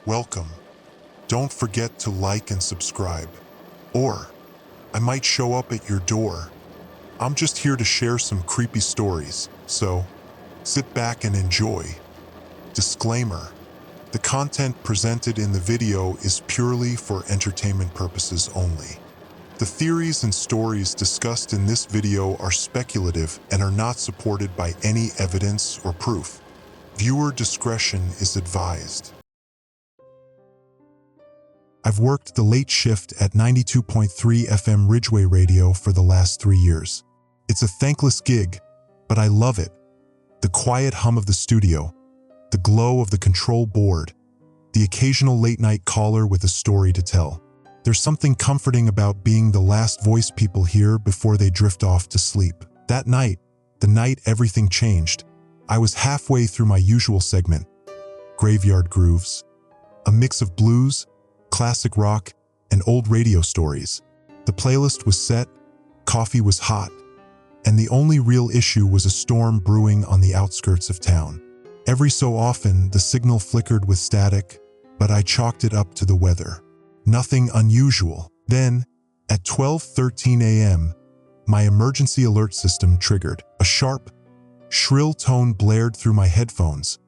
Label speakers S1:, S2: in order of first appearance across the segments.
S1: welcome. Don't forget to like and subscribe. Or, I might show up at your door. I'm just here to share some creepy stories, so sit back and enjoy. Disclaimer: the content presented in the video is purely for entertainment purposes only. The theories and stories discussed in this video are speculative and are not supported by any evidence or proof. Viewer discretion is advised. I've worked the late shift at 92.3 FM Ridgeway Radio for the last 3 years. It's a thankless gig, but I love it. The quiet hum of the studio, the glow of the control board, the occasional late-night caller with a story to tell. There's something comforting about being the last voice people hear before they drift off to sleep. That night, the night everything changed, I was halfway through my usual segment, Graveyard Grooves, a mix of blues, classic rock, and old radio stories. The playlist was set, coffee was hot, and the only real issue was a storm brewing on the outskirts of town. Every so often, the signal flickered with static, but I chalked it up to the weather. Nothing unusual. Then, at 12:13 a.m., my emergency alert system triggered. A sharp, shrill tone blared through my headphones,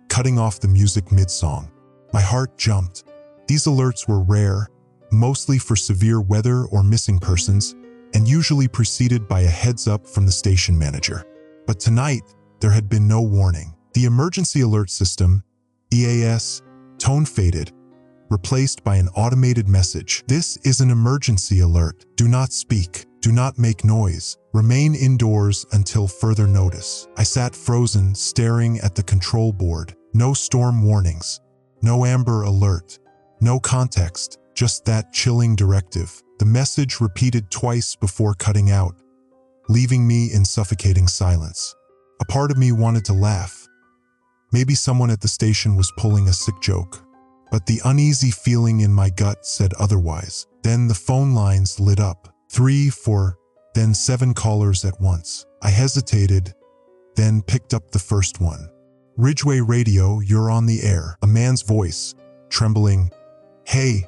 S1: cutting off the music mid-song. My heart jumped. These alerts were rare, mostly for severe weather or missing persons, and usually preceded by a heads-up from the station manager. But tonight, there had been no warning. The emergency alert system, EAS, tone faded, replaced by an automated message. This is an emergency alert. Do not speak. Do not make noise. Remain indoors until further notice. I sat frozen, staring at the control board. No storm warnings. No amber alert. No context. Just that chilling directive. The message repeated twice before cutting out, leaving me in suffocating silence. A part of me wanted to laugh. Maybe someone at the station was pulling a sick joke. But the uneasy feeling in my gut said otherwise. Then the phone lines lit up. 3, 4, then 7 callers at once. I hesitated, then picked up the first one. Ridgeway Radio, you're on the air. A man's voice, trembling. Hey,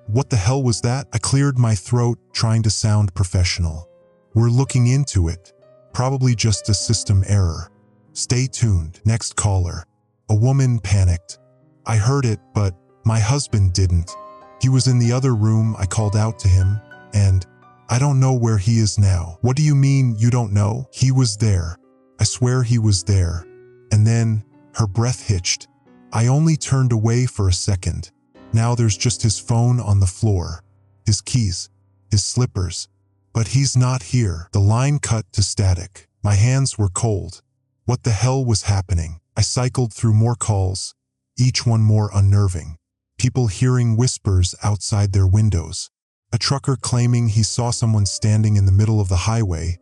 S1: what the hell was that? I cleared my throat, trying to sound professional. We're looking into it. Probably just a system error. Stay tuned. Next caller. A woman panicked. I heard it, but my husband didn't. He was in the other room. I called out to him, and I don't know where he is now. What do you mean you don't know? He was there. I swear he was there. And then her breath hitched. I only turned away for a second. Now there's just his phone on the floor, his keys, his slippers. But he's not here. The line cut to static. My hands were cold. What the hell was happening? I cycled through more calls, each one more unnerving. People hearing whispers outside their windows. A trucker claiming he saw someone standing in the middle of the highway,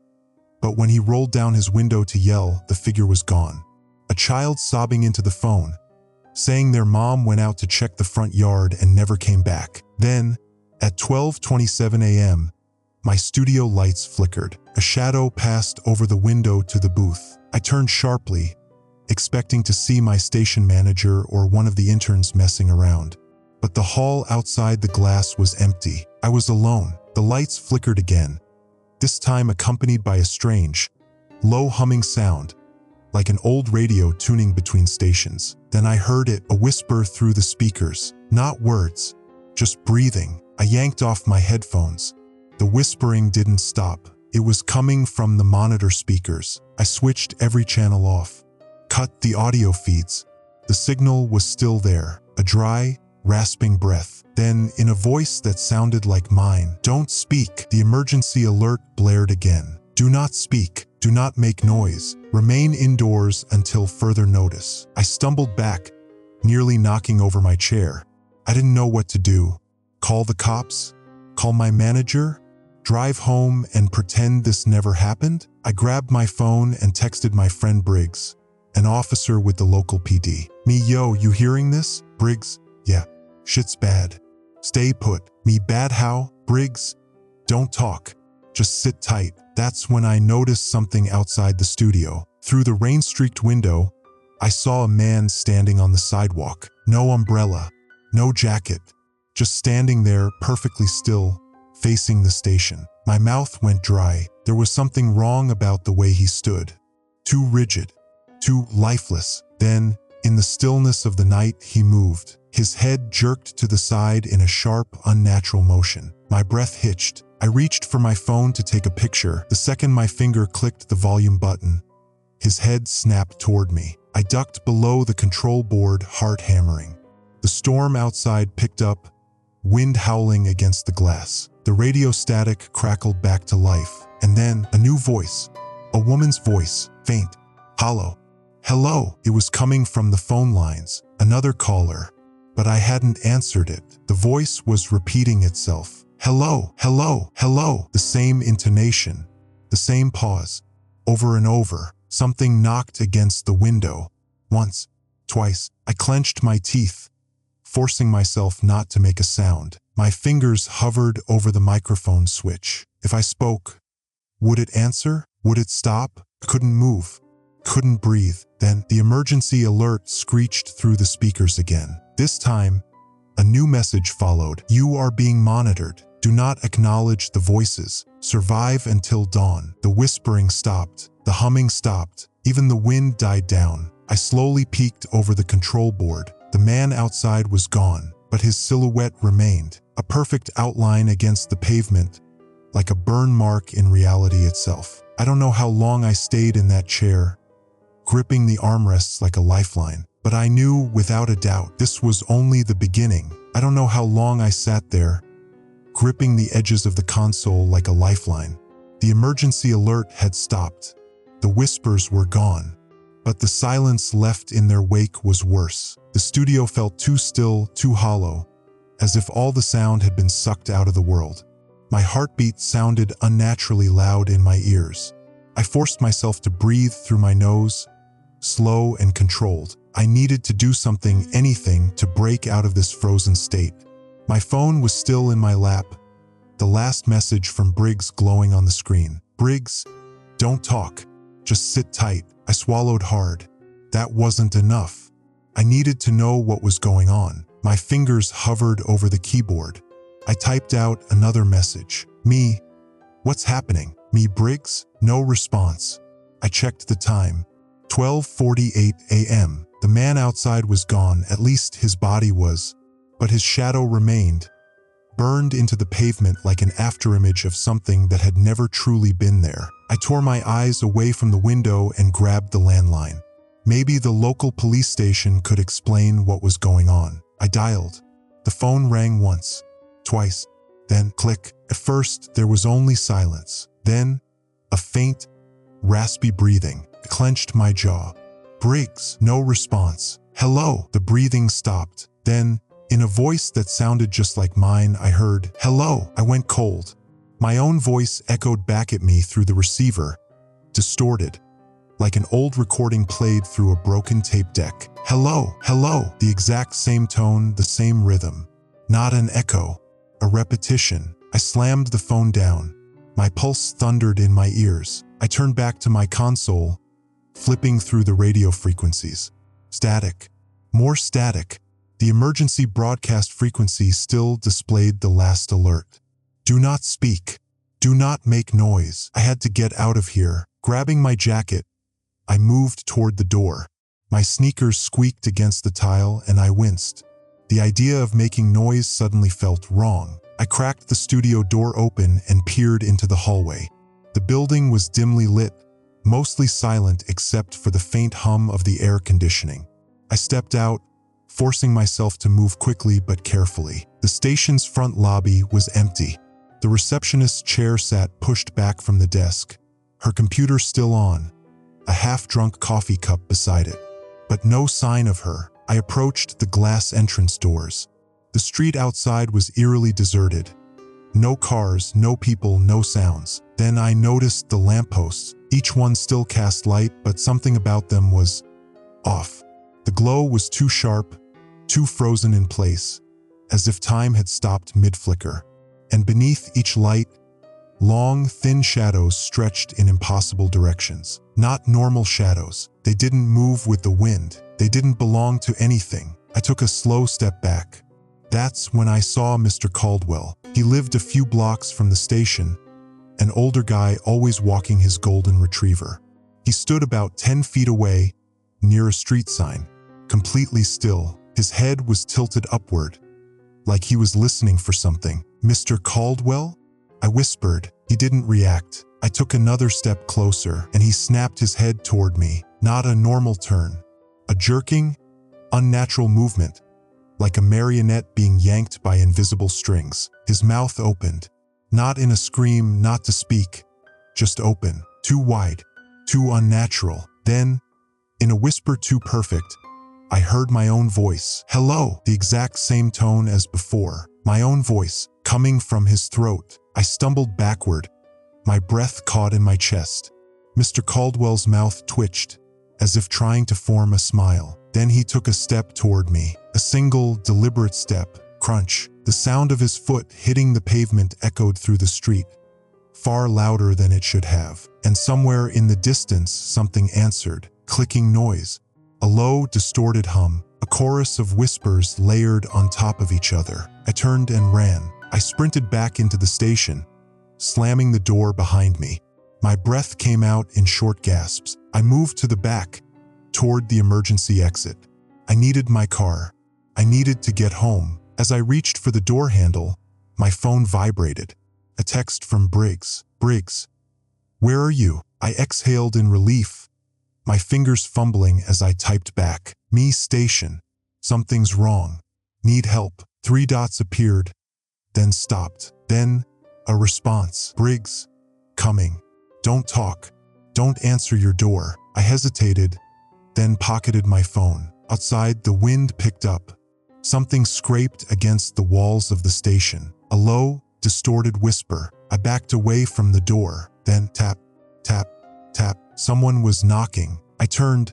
S1: but when he rolled down his window to yell, the figure was gone. A child sobbing into the phone, saying their mom went out to check the front yard and never came back. Then, at 12:27 a.m., my studio lights flickered. A shadow passed over the window to the booth. I turned sharply, expecting to see my station manager or one of the interns messing around. But the hall outside the glass was empty. I was alone. The lights flickered again, this time accompanied by a strange, low humming sound, like an old radio tuning between stations. Then I heard it, a whisper through the speakers. Not words, just breathing. I yanked off my headphones. The whispering didn't stop. It was coming from the monitor speakers. I switched every channel off, cut the audio feeds. The signal was still there, a dry, rasping breath. Then, in a voice that sounded like mine, "Don't speak." The emergency alert blared again. "Do not speak. Do not make noise. Remain indoors until further notice." I stumbled back, nearly knocking over my chair. I didn't know what to do. Call the cops? Call my manager? Drive home and pretend this never happened? I grabbed my phone and texted my friend Briggs, an officer with the local PD. "Me, yo, you hearing this?" "Briggs, yeah, shit's bad." "Stay put." "Me bad how?" "Briggs, don't talk. Just sit tight." That's when I noticed something outside the studio. Through the rain-streaked window, I saw a man standing on the sidewalk. No umbrella, no jacket, just standing there perfectly still, facing the station. My mouth went dry. There was something wrong about the way he stood. Too rigid, too lifeless. Then, in the stillness of the night, he moved. His head jerked to the side in a sharp, unnatural motion. My breath hitched. I reached for my phone to take a picture. The second my finger clicked the volume button, his head snapped toward me. I ducked below the control board, heart hammering. The storm outside picked up, wind howling against the glass. The radio static crackled back to life. And then, a new voice. A woman's voice, faint, hollow. Hello, it was coming from the phone lines. Another caller. But I hadn't answered it. The voice was repeating itself. Hello, hello, hello. The same intonation, the same pause, over and over. Something knocked against the window. Once, twice. I clenched my teeth, forcing myself not to make a sound. My fingers hovered over the microphone switch. If I spoke, would it answer? Would it stop? I couldn't move, couldn't breathe. Then the emergency alert screeched through the speakers again. This time, a new message followed. You are being monitored. Do not acknowledge the voices. Survive until dawn. The whispering stopped. The humming stopped. Even the wind died down. I slowly peeked over the control board. The man outside was gone, but his silhouette remained, a perfect outline against the pavement, like a burn mark in reality itself. I don't know how long I stayed in that chair, gripping the armrests like a lifeline, but I knew without a doubt this was only the beginning. I don't know how long I sat there, gripping the edges of the console like a lifeline. The emergency alert had stopped. The whispers were gone, but the silence left in their wake was worse. The studio felt too still, too hollow, as if all the sound had been sucked out of the world. My heartbeat sounded unnaturally loud in my ears. I forced myself to breathe through my nose, slow and controlled. I needed to do something, anything, to break out of this frozen state. My phone was still in my lap, the last message from Briggs glowing on the screen. Briggs, don't talk. Just sit tight. I swallowed hard. That wasn't enough. I needed to know what was going on. My fingers hovered over the keyboard. I typed out another message. Me, what's happening? Me, Briggs? No response. I checked the time. 12:48 a.m. The man outside was gone, at least his body was, but his shadow remained, burned into the pavement like an afterimage of something that had never truly been there. I tore my eyes away from the window and grabbed the landline. Maybe the local police station could explain what was going on. I dialed. The phone rang once, twice, then click. At first, there was only silence. Then, a faint, raspy breathing. I clenched my jaw. Briggs, no response. Hello. The breathing stopped. Then, in a voice that sounded just like mine, I heard, hello. I went cold. My own voice echoed back at me through the receiver, distorted, like an old recording played through a broken tape deck. Hello, hello. The exact same tone, the same rhythm. Not an echo, a repetition. I slammed the phone down. My pulse thundered in my ears. I turned back to my console, flipping through the radio frequencies. Static. More static. The emergency broadcast frequency still displayed the last alert. Do not speak. Do not make noise. I had to get out of here. Grabbing my jacket, I moved toward the door. My sneakers squeaked against the tile and I winced. The idea of making noise suddenly felt wrong. I cracked the studio door open and peered into the hallway. The building was dimly lit, mostly silent except for the faint hum of the air conditioning. I stepped out, forcing myself to move quickly but carefully. The station's front lobby was empty. The receptionist's chair sat pushed back from the desk, her computer still on, a half-drunk coffee cup beside it. But no sign of her. I approached the glass entrance doors. The street outside was eerily deserted. No cars, no people, no sounds. Then I noticed the lampposts. Each one still cast light, but something about them was off. The glow was too sharp, too frozen in place, as if time had stopped mid-flicker. And beneath each light, long, thin shadows stretched in impossible directions. Not normal shadows. They didn't move with the wind. They didn't belong to anything. I took a slow step back. That's when I saw Mr. Caldwell. He lived a few blocks from the station, an older guy always walking his golden retriever. He stood about 10 feet away, near a street sign, completely still. His head was tilted upward, like he was listening for something. "Mr. Caldwell?" I whispered. He didn't react. I took another step closer, and he snapped his head toward me. Not a normal turn. A jerking, unnatural movement, like a marionette being yanked by invisible strings. His mouth opened. Not in a scream, not to speak. Just open. Too wide. Too unnatural. Then, in a whisper too perfect, I heard my own voice. "Hello!" The exact same tone as before. My own voice, coming from his throat. I stumbled backward, my breath caught in my chest. Mr. Caldwell's mouth twitched, as if trying to form a smile. Then he took a step toward me. A single, deliberate step. Crunch. The sound of his foot hitting the pavement echoed through the street, far louder than it should have. And somewhere in the distance, something answered. Clicking noise. A low, distorted hum. A chorus of whispers layered on top of each other. I turned and ran. I sprinted back into the station, slamming the door behind me. My breath came out in short gasps. I moved to the back, toward the emergency exit. I needed my car. I needed to get home. As I reached for the door handle, my phone vibrated. A text from Briggs. "Briggs, where are you?" I exhaled in relief, my fingers fumbling as I typed back. "Me station. Something's wrong. Need help." 3 dots appeared, then stopped. Then, a response. "Briggs, coming. Don't talk. Don't answer your door." I hesitated, then pocketed my phone. Outside, the wind picked up. Something scraped against the walls of the station. A low, distorted whisper. I backed away from the door. Then tap, tap, tap. Someone was knocking. I turned,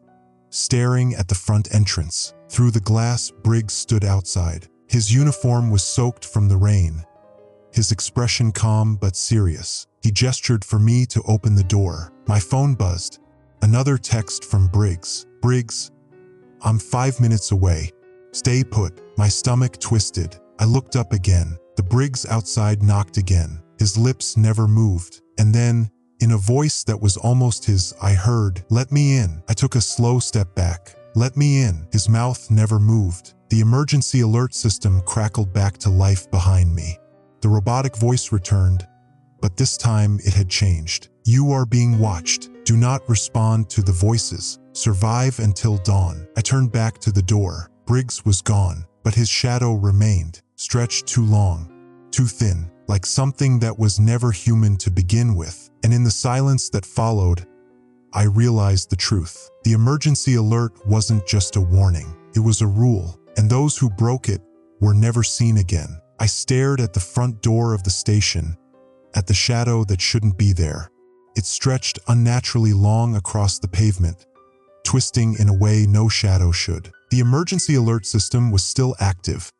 S1: staring at the front entrance. Through the glass, Briggs stood outside. His uniform was soaked from the rain, his expression calm but serious. He gestured for me to open the door. My phone buzzed. Another text from Briggs. "Briggs, I'm 5 minutes away. Stay put." My stomach twisted. I looked up again. The Briggs outside knocked again. His lips never moved. And then, in a voice that was almost his, I heard, "Let me in." I took a slow step back. "Let me in." His mouth never moved. The emergency alert system crackled back to life behind me. The robotic voice returned, but this time it had changed. "You are being watched. Do not respond to the voices. Survive until dawn." I turned back to the door. Briggs was gone, but his shadow remained, stretched too long, too thin, like something that was never human to begin with. And in the silence that followed, I realized the truth. The emergency alert wasn't just a warning. It was a rule, and those who broke it were never seen again. I stared at the front door of the station, at the shadow that shouldn't be there. It stretched unnaturally long across the pavement, twisting in a way no shadow should. The emergency alert system was still active,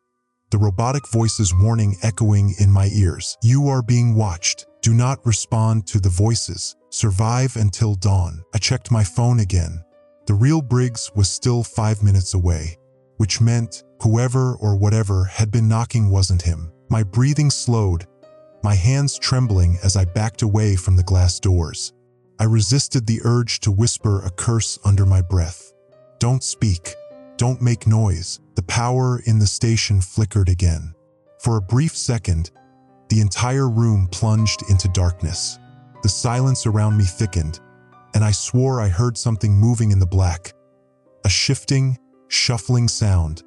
S1: the robotic voice's warning echoing in my ears. "You are being watched. Do not respond to the voices. Survive until dawn." I checked my phone again. The real Briggs was still 5 minutes away, which meant whoever or whatever had been knocking wasn't him. My breathing slowed, my hands trembling as I backed away from the glass doors. I resisted the urge to whisper a curse under my breath. "Don't speak. Don't make noise." The power in the station flickered again. For a brief second, the entire room plunged into darkness. The silence around me thickened, and I swore I heard something moving in the black. A shifting, shuffling sound,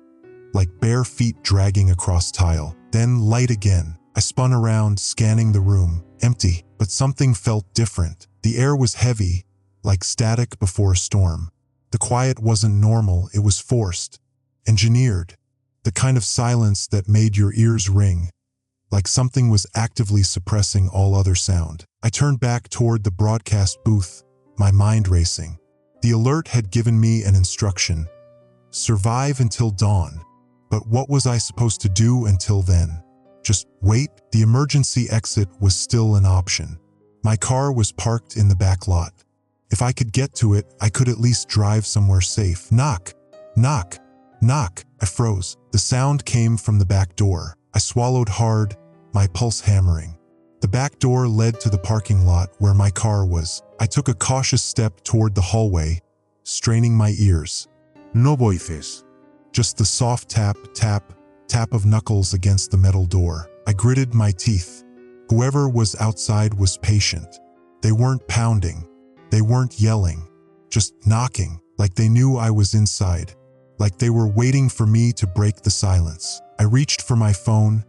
S1: like bare feet dragging across tile. Then light again. I spun around, scanning the room. Empty, but something felt different. The air was heavy, like static before a storm. The quiet wasn't normal, it was forced, engineered. The kind of silence that made your ears ring, like something was actively suppressing all other sound. I turned back toward the broadcast booth, my mind racing. The alert had given me an instruction: survive until dawn. But what was I supposed to do until then? Just wait? The emergency exit was still an option. My car was parked in the back lot. If I could get to it, I could at least drive somewhere safe. Knock, knock, knock. I froze. The sound came from the back door. I swallowed hard, my pulse hammering. The back door led to the parking lot where my car was. I took a cautious step toward the hallway, straining my ears. No voices. Just the soft tap, tap, tap of knuckles against the metal door. I gritted my teeth. Whoever was outside was patient. They weren't pounding. They weren't yelling. Just knocking, like they knew I was inside. Like they were waiting for me to break the silence. I reached for my phone,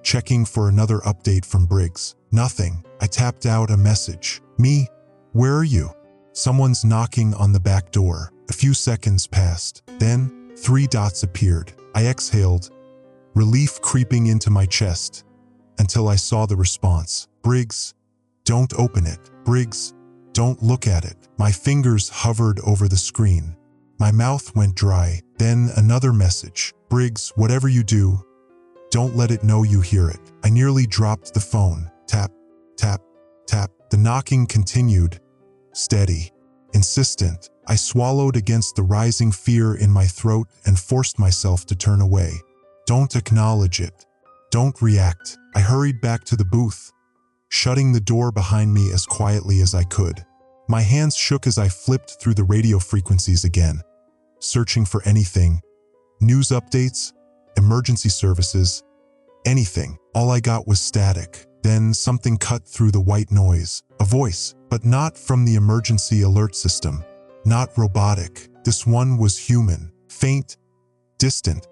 S1: checking for another update from Briggs. Nothing. I tapped out a message. Me? Where are you? Someone's knocking on the back door. A few seconds passed. Then, 3 dots appeared. I exhaled, relief creeping into my chest, until I saw the response. Briggs, don't open it. Briggs, don't look at it. My fingers hovered over the screen. My mouth went dry. Then another message. Briggs, whatever you do, don't let it know you hear it. I nearly dropped the phone. Tap, tap, tap. The knocking continued, steady, insistent. I swallowed against the rising fear in my throat and forced myself to turn away. Don't acknowledge it. Don't react. I hurried back to the booth, shutting the door behind me as quietly as I could. My hands shook as I flipped through the radio frequencies again, searching for anything. News updates, emergency services, anything. All I got was static. Then something cut through the white noise. A voice, but not from the emergency alert system. Not robotic. This one was human, faint, distant,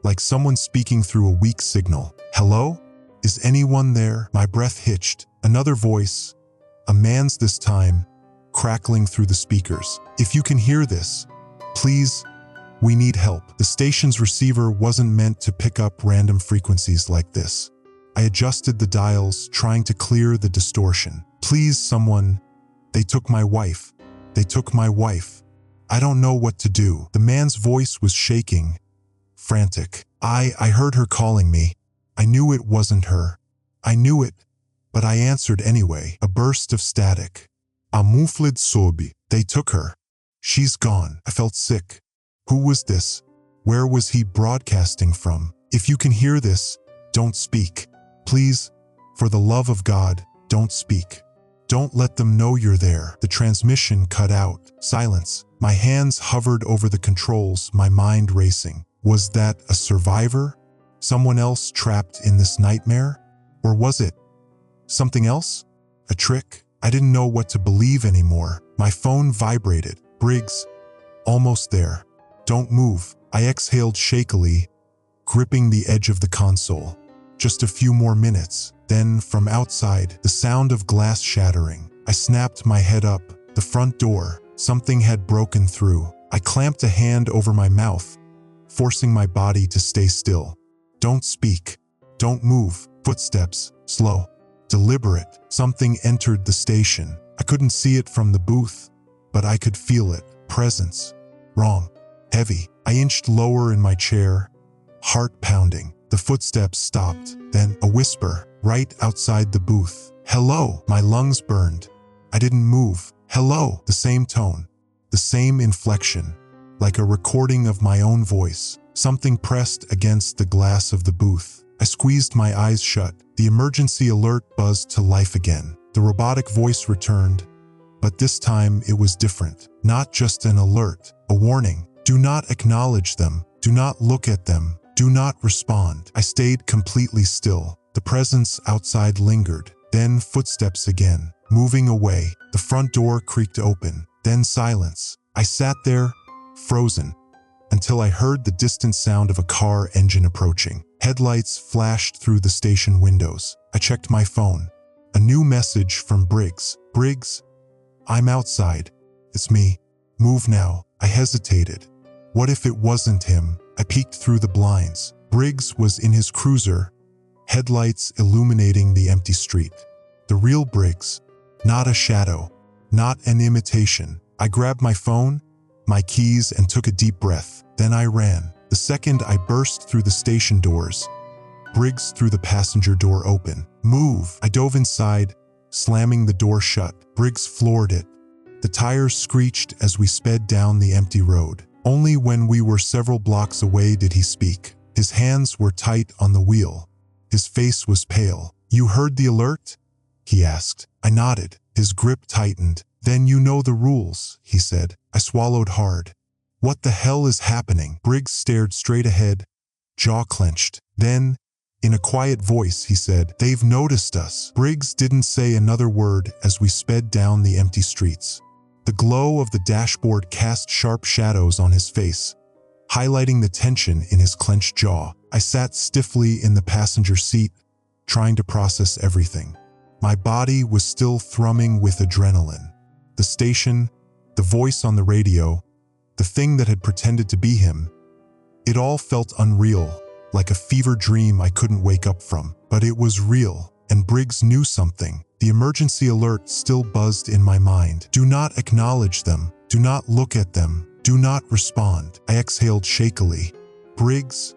S1: like someone speaking through a weak signal. Hello? Is anyone there? My breath hitched. Another voice, a man's this time, crackling through the speakers. If you can hear this, please, we need help. The station's receiver wasn't meant to pick up random frequencies like this. I adjusted the dials, trying to clear the distortion. Please, someone. They took my wife. They took my wife. I don't know what to do. The man's voice was shaking, frantic. I heard her calling me. I knew it wasn't her. I knew it, but I answered anyway. A burst of static. Amuflid sobi. They took her. She's gone. I felt sick. Who was this? Where was he broadcasting from? If you can hear this, don't speak. Please, for the love of God, don't speak. Don't let them know you're there. The transmission cut out. Silence. My hands hovered over the controls, my mind racing. Was that a survivor? Someone else trapped in this nightmare? Or was it something else? A trick? I didn't know what to believe anymore. My phone vibrated. Briggs, almost there. Don't move. I exhaled shakily, gripping the edge of the console. Just a few more minutes. Then, from outside, the sound of glass shattering. I snapped my head up. The front door. Something had broken through. I clamped a hand over my mouth, forcing my body to stay still. Don't speak. Don't move. Footsteps. Slow. Deliberate. Something entered the station. I couldn't see it from the booth, but I could feel it. Presence. Wrong. Heavy. I inched lower in my chair, heart pounding. The footsteps stopped. Then a whisper, right outside the booth. Hello. My lungs burned. I didn't move. Hello. The same tone. The same inflection. Like a recording of my own voice. Something pressed against the glass of the booth. I squeezed my eyes shut. The emergency alert buzzed to life again. The robotic voice returned, but this time it was different. Not just an alert, a warning. Do not acknowledge them. Do not look at them. Do not respond. I stayed completely still. The presence outside lingered. Then footsteps again, moving away. The front door creaked open. Then silence. I sat there, frozen, until I heard the distant sound of a car engine approaching. Headlights flashed through the station windows. I checked my phone. A new message from Briggs. Briggs, I'm outside. It's me. Move now. I hesitated. What if it wasn't him? I peeked through the blinds. Briggs was in his cruiser, headlights illuminating the empty street. The real Briggs, not a shadow, not an imitation. I grabbed my phone, my keys, and took a deep breath. Then I ran. The second I burst through the station doors, Briggs threw the passenger door open. Move! I dove inside, slamming the door shut. Briggs floored it. The tires screeched as we sped down the empty road. Only when we were several blocks away did he speak. His hands were tight on the wheel. His face was pale. "You heard the alert?" he asked. I nodded. His grip tightened. "Then you know the rules," he said. I swallowed hard. "What the hell is happening?" Briggs stared straight ahead, jaw clenched. Then, in a quiet voice, he said, "They've noticed us." Briggs didn't say another word as we sped down the empty streets. The glow of the dashboard cast sharp shadows on his face, highlighting the tension in his clenched jaw. I sat stiffly in the passenger seat, trying to process everything. My body was still thrumming with adrenaline. The station, the voice on the radio, the thing that had pretended to be him, it all felt unreal, like a fever dream I couldn't wake up from. But it was real, and Briggs knew something. The emergency alert still buzzed in my mind. "Do not acknowledge them. Do not look at them. Do not respond." I exhaled shakily. "Briggs,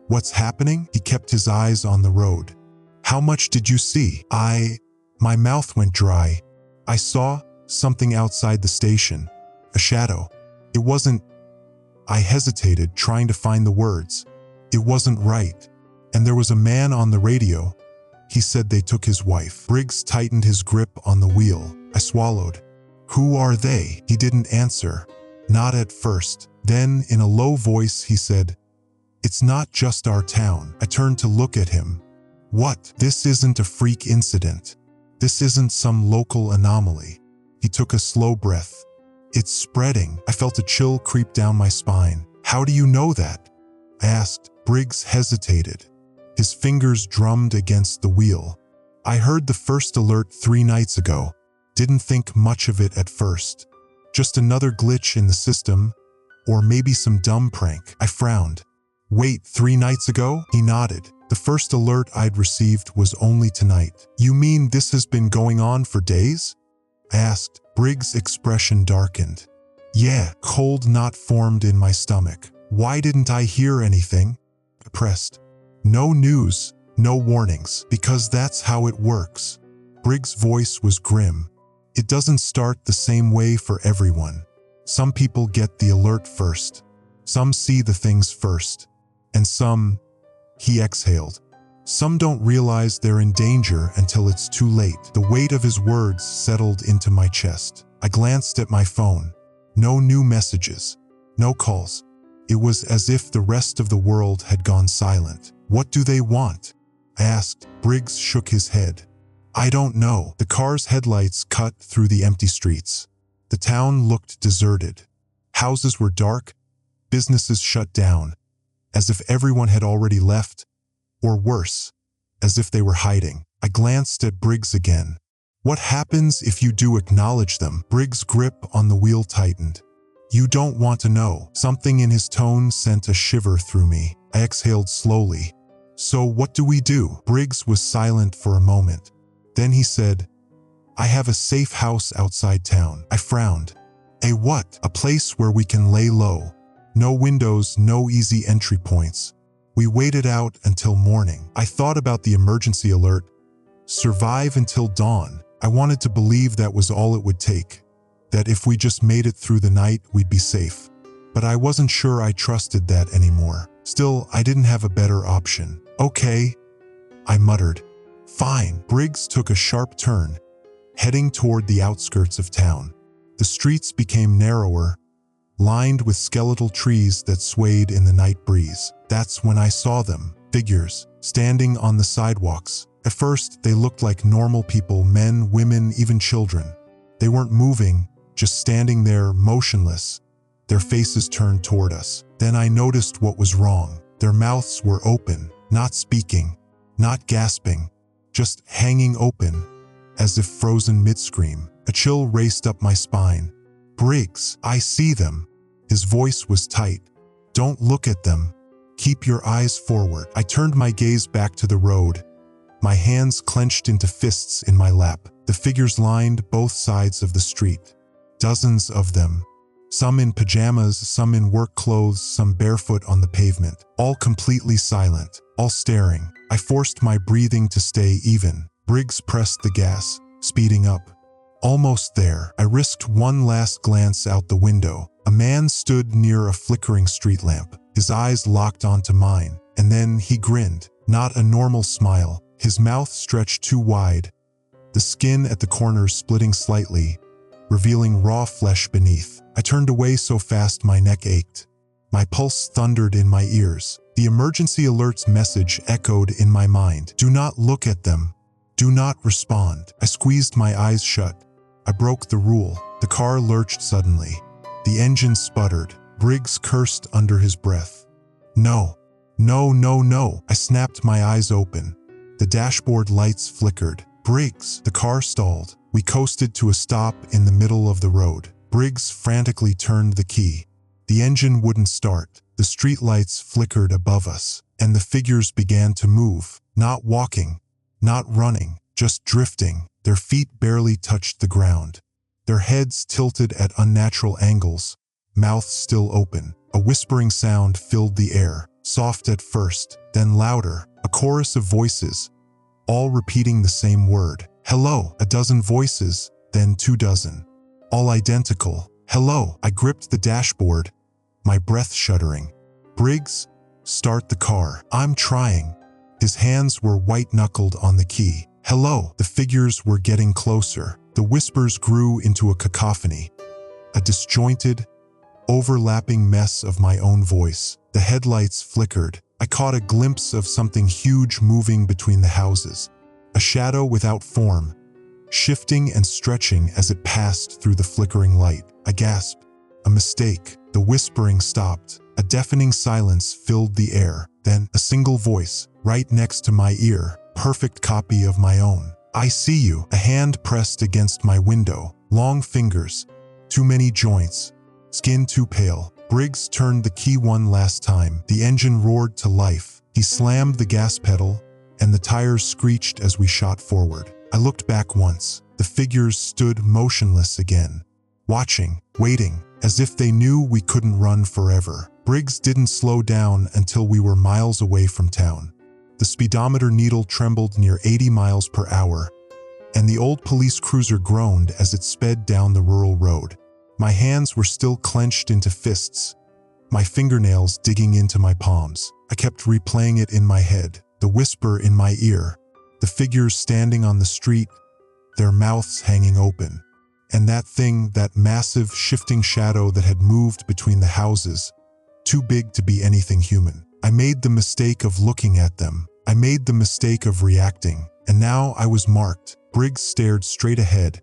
S1: what's happening?" He kept his eyes on the road. "How much did you see?" My mouth went dry. I saw something outside the station. A shadow. It wasn't... I hesitated, trying to find the words. It wasn't right. And there was a man on the radio. He said they took his wife. Briggs tightened his grip on the wheel. I swallowed. "Who are they?" He didn't answer. Not at first. Then, in a low voice, he said, "It's not just our town." I turned to look at him. "What? This isn't a freak incident. This isn't some local anomaly." He took a slow breath. "It's spreading." I felt a chill creep down my spine. "How do you know that?" I asked. Briggs hesitated. His fingers drummed against the wheel. "I heard the first alert 3 nights ago. Didn't think much of it at first. Just another glitch in the system, or maybe some dumb prank." I frowned. "Wait, 3 nights ago?" He nodded. "The first alert I'd received was only tonight." "You mean this has been going on for days?" I asked. Briggs' expression darkened. "Yeah." Cold knot formed in my stomach. "Why didn't I hear anything?" I pressed. "No news, no warnings, because that's how it works." Briggs' voice was grim. "It doesn't start the same way for everyone. Some people get the alert first. Some see the things first. And some..." He exhaled. "Some don't realize they're in danger until it's too late." The weight of his words settled into my chest. I glanced at my phone. No new messages. No calls. It was as if the rest of the world had gone silent. "What do they want?" I asked. Briggs shook his head. "I don't know." The car's headlights cut through the empty streets. The town looked deserted. Houses were dark, businesses shut down, as if everyone had already left, or worse, as if they were hiding. I glanced at Briggs again. "What happens if you do acknowledge them?" Briggs' grip on the wheel tightened. "You don't want to know." Something in his tone sent a shiver through me. I exhaled slowly. "So what do we do?" Briggs was silent for a moment. Then he said, "I have a safe house outside town." I frowned. "A what?" "A place where we can lay low. No windows, no easy entry points. We waited out until morning." I thought about the emergency alert. Survive until dawn. I wanted to believe that was all it would take. That if we just made it through the night, we'd be safe. But I wasn't sure I trusted that anymore. Still, I didn't have a better option. "Okay," I muttered. "Fine." Briggs took a sharp turn, heading toward the outskirts of town. The streets became narrower, lined with skeletal trees that swayed in the night breeze. That's when I saw them, figures, standing on the sidewalks. At first, they looked like normal people, men, women, even children. They weren't moving, just standing there, motionless, their faces turned toward us. Then I noticed what was wrong. Their mouths were open, not speaking, not gasping, just hanging open, as if frozen mid-scream. A chill raced up my spine. "Briggs, I see them." His voice was tight. "Don't look at them. Keep your eyes forward." I turned my gaze back to the road, my hands clenched into fists in my lap. The figures lined both sides of the street. Dozens of them. Some in pajamas, some in work clothes, some barefoot on the pavement. All completely silent, all staring. I forced my breathing to stay even. Briggs pressed the gas, speeding up. Almost there, I risked one last glance out the window. A man stood near a flickering street lamp, his eyes locked onto mine, and then he grinned. Not a normal smile, his mouth stretched too wide, the skin at the corners splitting slightly, revealing raw flesh beneath. I turned away so fast my neck ached. My pulse thundered in my ears. The emergency alerts message echoed in my mind. Do not look at them. Do not respond. I squeezed my eyes shut. I broke the rule. The car lurched suddenly. The engine sputtered. Briggs cursed under his breath. No. No, no, no. I snapped my eyes open. The dashboard lights flickered. Briggs. The car stalled. We coasted to a stop in the middle of the road. Briggs frantically turned the key. The engine wouldn't start. The streetlights flickered above us, and the figures began to move. Not walking, not running, just drifting. Their feet barely touched the ground. Their heads tilted at unnatural angles, mouths still open. A whispering sound filled the air, soft at first, then louder. A chorus of voices, all repeating the same word. Hello. A dozen voices, then 24, all identical. Hello. I gripped the dashboard, my breath shuddering. Briggs, start the car. I'm trying. His hands were white-knuckled on the key. Hello. The figures were getting closer. The whispers grew into a cacophony, a disjointed, overlapping mess of my own voice. The headlights flickered. I caught a glimpse of something huge moving between the houses, a shadow without form, shifting and stretching as it passed through the flickering light. I gasped. A mistake. The whispering stopped. A deafening silence filled the air. Then a single voice, right next to my ear, perfect copy of my own. I see you. A hand pressed against my window. Long fingers. Too many joints. Skin too pale. Briggs turned the key one last time. The engine roared to life. He slammed the gas pedal, and the tires screeched as we shot forward. I looked back once. The figures stood motionless again, watching, waiting, as if they knew we couldn't run forever. Briggs didn't slow down until we were miles away from town. The speedometer needle trembled near 80 miles per hour, and the old police cruiser groaned as it sped down the rural road. My hands were still clenched into fists, my fingernails digging into my palms. I kept replaying it in my head, the whisper in my ear, the figures standing on the street, their mouths hanging open, and that thing, that massive, shifting shadow that had moved between the houses, too big to be anything human. I made the mistake of looking at them. I made the mistake of reacting, and now I was marked. Briggs stared straight ahead,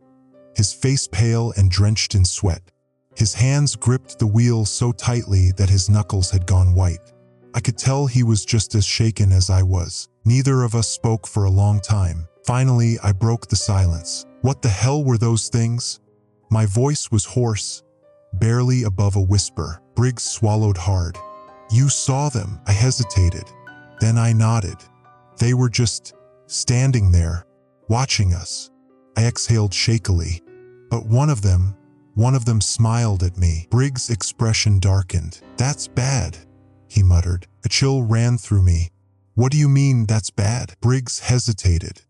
S1: his face pale and drenched in sweat. His hands gripped the wheel so tightly that his knuckles had gone white. I could tell he was just as shaken as I was. Neither of us spoke for a long time. Finally, I broke the silence. What the hell were those things? My voice was hoarse, barely above a whisper. Briggs swallowed hard. You saw them. I hesitated. Then I nodded. They were just standing there, watching us. I exhaled shakily. But one of them smiled at me. Briggs' expression darkened. That's bad, he muttered. A chill ran through me. What do you mean that's bad? Briggs hesitated.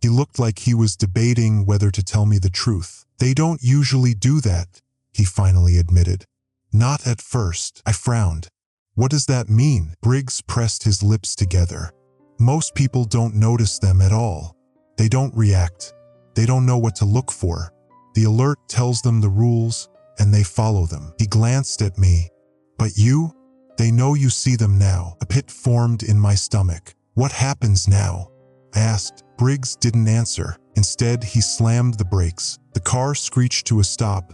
S1: He looked like he was debating whether to tell me the truth. They don't usually do that, he finally admitted. Not at first. I frowned. What does that mean? Briggs pressed his lips together. Most people don't notice them at all. They don't react. They don't know what to look for. The alert tells them the rules, and they follow them. He glanced at me. But you? They know you see them now. A pit formed in my stomach. What happens now? I asked. Briggs didn't answer. Instead, he slammed the brakes. The car screeched to a stop,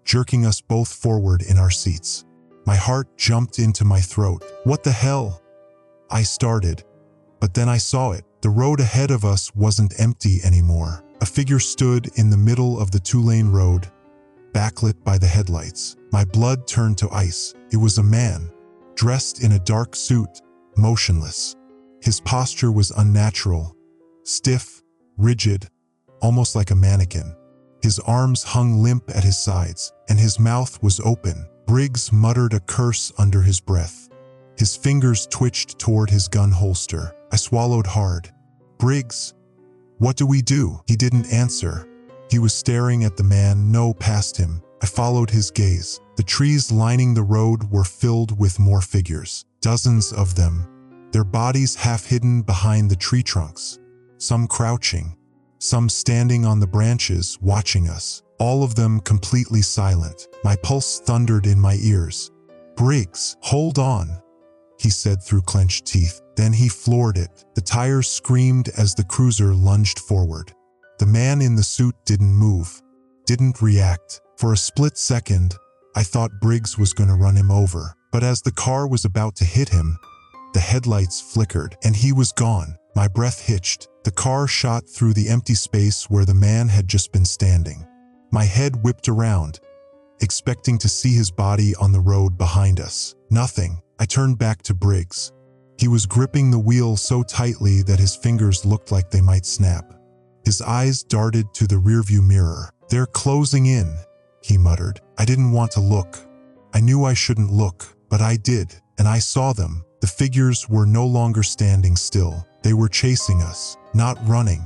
S1: jerking us both forward in our seats. My heart jumped into my throat. What the hell? I started, but then I saw it. The road ahead of us wasn't empty anymore. A figure stood in the middle of the two-lane road, backlit by the headlights. My blood turned to ice. It was a man, dressed in a dark suit, motionless. His posture was unnatural, stiff, rigid, almost like a mannequin. His arms hung limp at his sides, and his mouth was open. Briggs muttered a curse under his breath. His fingers twitched toward his gun holster. I swallowed hard. Briggs, what do we do? He didn't answer. He was staring at the man no past him. I followed his gaze. The trees lining the road were filled with more figures, dozens of them, their bodies half hidden behind the tree trunks, some crouching, some standing on the branches watching us, all of them completely silent. My pulse thundered in my ears. "Briggs, hold on," he said through clenched teeth. Then he floored it. The tires screamed as the cruiser lunged forward. The man in the suit didn't move, didn't react. For a split second, I thought Briggs was going to run him over. But as the car was about to hit him, the headlights flickered and he was gone. My breath hitched. The car shot through the empty space where the man had just been standing. My head whipped around, expecting to see his body on the road behind us. Nothing. I turned back to Briggs. He was gripping the wheel so tightly that his fingers looked like they might snap. His eyes darted to the rearview mirror. "They're closing in," he muttered. I didn't want to look. I knew I shouldn't look, but I did, and I saw them. The figures were no longer standing still. They were chasing us, not running,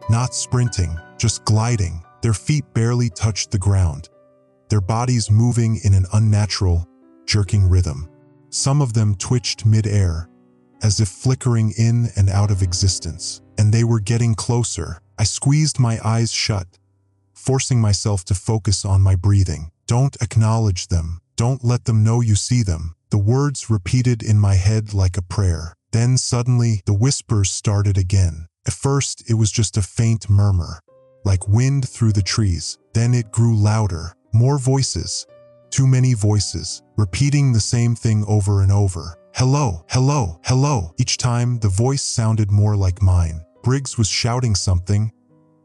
S1: not sprinting, just gliding. Their feet barely touched the ground, their bodies moving in an unnatural, jerking rhythm. Some of them twitched mid-air, as if flickering in and out of existence, and they were getting closer. I squeezed my eyes shut, forcing myself to focus on my breathing. "Don't acknowledge them. Don't let them know you see them." The words repeated in my head like a prayer. Then suddenly, the whispers started again. At first, it was just a faint murmur, like wind through the trees. Then it grew louder. More voices. Too many voices, repeating the same thing over and over. "Hello, hello, hello." Each time, the voice sounded more like mine. Briggs was shouting something,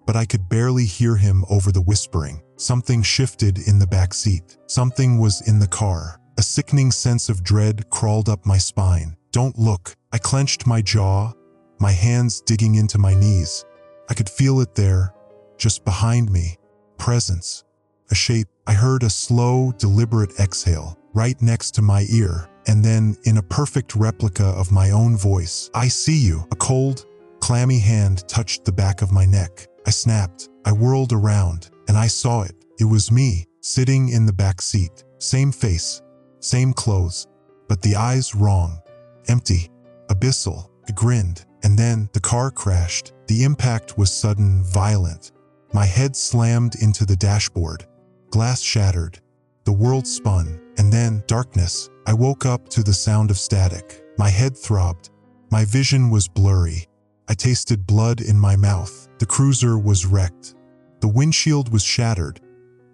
S1: but I could barely hear him over the whispering. Something shifted in the back seat. Something was in the car. A sickening sense of dread crawled up my spine. "Don't look." I clenched my jaw, my hands digging into my knees. I could feel it there, just behind me. Presence. A shape. I heard a slow, deliberate exhale, right next to my ear. And then, in a perfect replica of my own voice, "I see you." A cold, clammy hand touched the back of my neck. I snapped. I whirled around, and I saw it. It was me, sitting in the back seat. Same face, same clothes, but the eyes wrong. Empty, abyssal. I grinned, and then the car crashed. The impact was sudden, violent. My head slammed into the dashboard. Glass shattered. The world spun, and then darkness. I woke up to the sound of static. My head throbbed. My vision was blurry. I tasted blood in my mouth. The cruiser was wrecked. The windshield was shattered.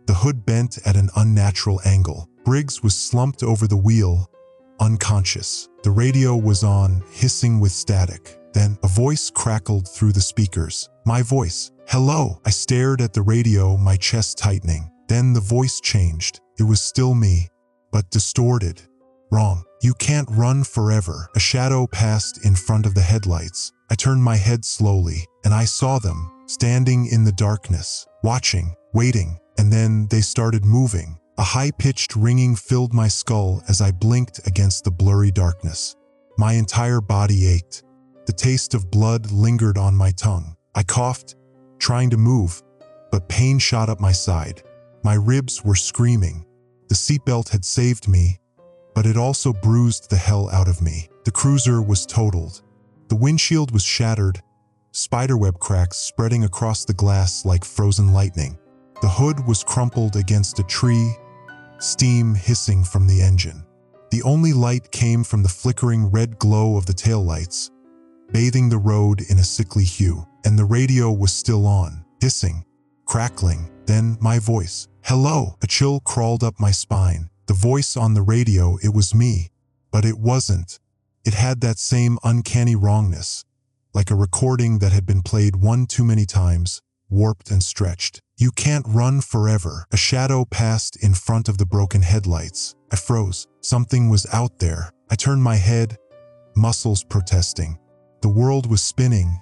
S1: The hood bent at an unnatural angle. Briggs was slumped over the wheel, unconscious. The radio was on, hissing with static. Then a voice crackled through the speakers. My voice. "Hello." I stared at the radio, my chest tightening. Then the voice changed. It was still me, but distorted. "Wrong. You can't run forever." A shadow passed in front of the headlights. I turned my head slowly, and I saw them, standing in the darkness, watching, waiting, and then they started moving. A high-pitched ringing filled my skull as I blinked against the blurry darkness. My entire body ached. The taste of blood lingered on my tongue. I coughed, trying to move, but pain shot up my side. My ribs were screaming. The seatbelt had saved me, but it also bruised the hell out of me. The cruiser was totaled. The windshield was shattered, spiderweb cracks spreading across the glass like frozen lightning. The hood was crumpled against a tree, steam hissing from the engine. The only light came from the flickering red glow of the taillights, bathing the road in a sickly hue. And the radio was still on, hissing, crackling. Then my voice. "Hello." A chill crawled up my spine. The voice on the radio, it was me. But it wasn't. It had that same uncanny wrongness, like a recording that had been played one too many times, warped and stretched. "You can't run forever." A shadow passed in front of the broken headlights. I froze. Something was out there. I turned my head, muscles protesting. The world was spinning,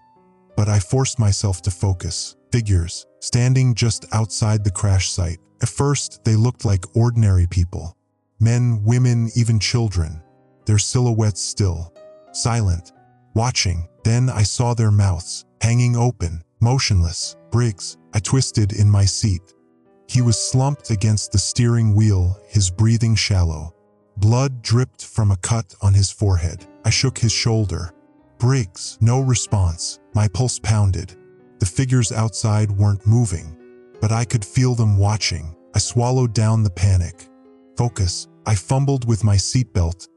S1: but I forced myself to focus. Figures, standing just outside the crash site. At first, they looked like ordinary people. Men, women, even children. Their silhouettes still, silent, watching. Then I saw their mouths, hanging open, Motionless. Briggs. I twisted in my seat. He was slumped against the steering wheel, his breathing shallow. Blood dripped from a cut on his forehead. I shook his shoulder. Briggs. No response. My pulse pounded. The figures outside weren't moving, but I could feel them watching. I swallowed down the panic. Focus. I fumbled with my seatbelt,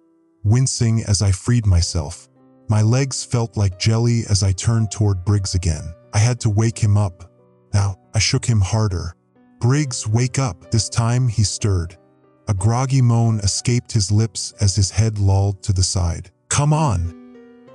S1: wincing as I freed myself. My legs felt like jelly as I turned toward Briggs again. I had to wake him up. Now, I shook him harder. Briggs, wake up. This time he stirred. A groggy moan escaped his lips as his head lolled to the side. Come on,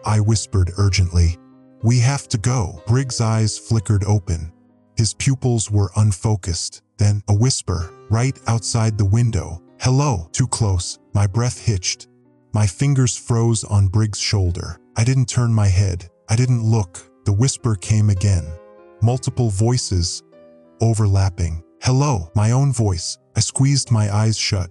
S1: I whispered urgently. We have to go. Briggs' eyes flickered open. His pupils were unfocused. Then a whisper, right outside the window. Hello. Too close. My breath hitched. My fingers froze on Briggs' shoulder. I didn't turn my head. I didn't look. The whisper came again. Multiple voices, overlapping. Hello. My own voice. I squeezed my eyes shut.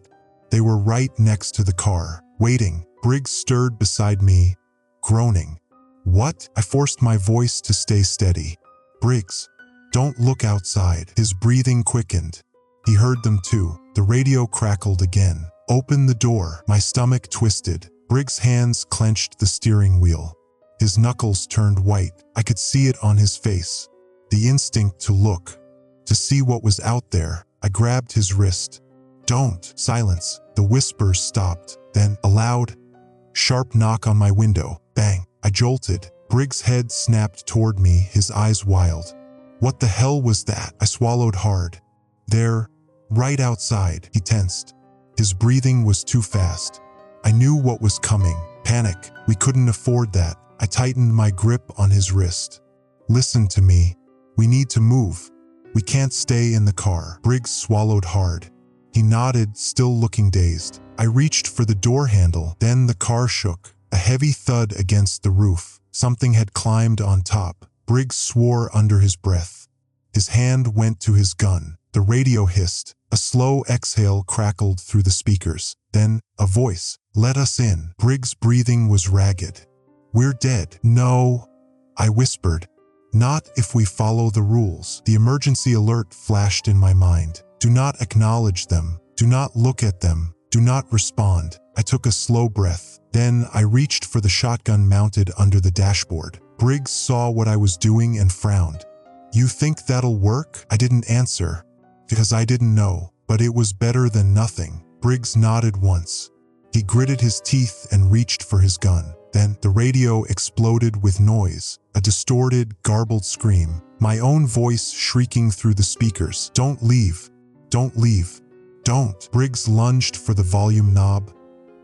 S1: They were right next to the car, waiting. Briggs stirred beside me, groaning. What? I forced my voice to stay steady. Briggs, don't look outside. His breathing quickened. He heard them too. The radio crackled again. Open the door. My stomach twisted. Briggs' hands clenched the steering wheel. His knuckles turned white. I could see it on his face. The instinct to look, to see what was out there. I grabbed his wrist. Don't. Silence. The whispers stopped. Then a loud, sharp knock on my window. Bang. I jolted. Briggs' head snapped toward me, his eyes wild. What the hell was that? I swallowed hard. There, right outside. He tensed. His breathing was too fast. I knew what was coming. Panic. We couldn't afford that. I tightened my grip on his wrist. Listen to me. We need to move. We can't stay in the car. Briggs swallowed hard. He nodded, still looking dazed. I reached for the door handle. Then the car shook. A heavy thud against the roof. Something had climbed on top. Briggs swore under his breath. His hand went to his gun. The radio hissed. A slow exhale crackled through the speakers. Then, a voice. Let us in. Briggs' breathing was ragged. We're dead. No, I whispered. Not if we follow the rules. The emergency alert flashed in my mind. Do not acknowledge them. Do not look at them. Do not respond. I took a slow breath. Then I reached for the shotgun mounted under the dashboard. Briggs saw what I was doing and frowned. You think that'll work? I didn't answer, because I didn't know, but it was better than nothing. Briggs nodded once. He gritted his teeth and reached for his gun. Then the radio exploded with noise, a distorted, garbled scream. My own voice shrieking through the speakers. Don't leave. Don't leave. Don't. Briggs lunged for the volume knob,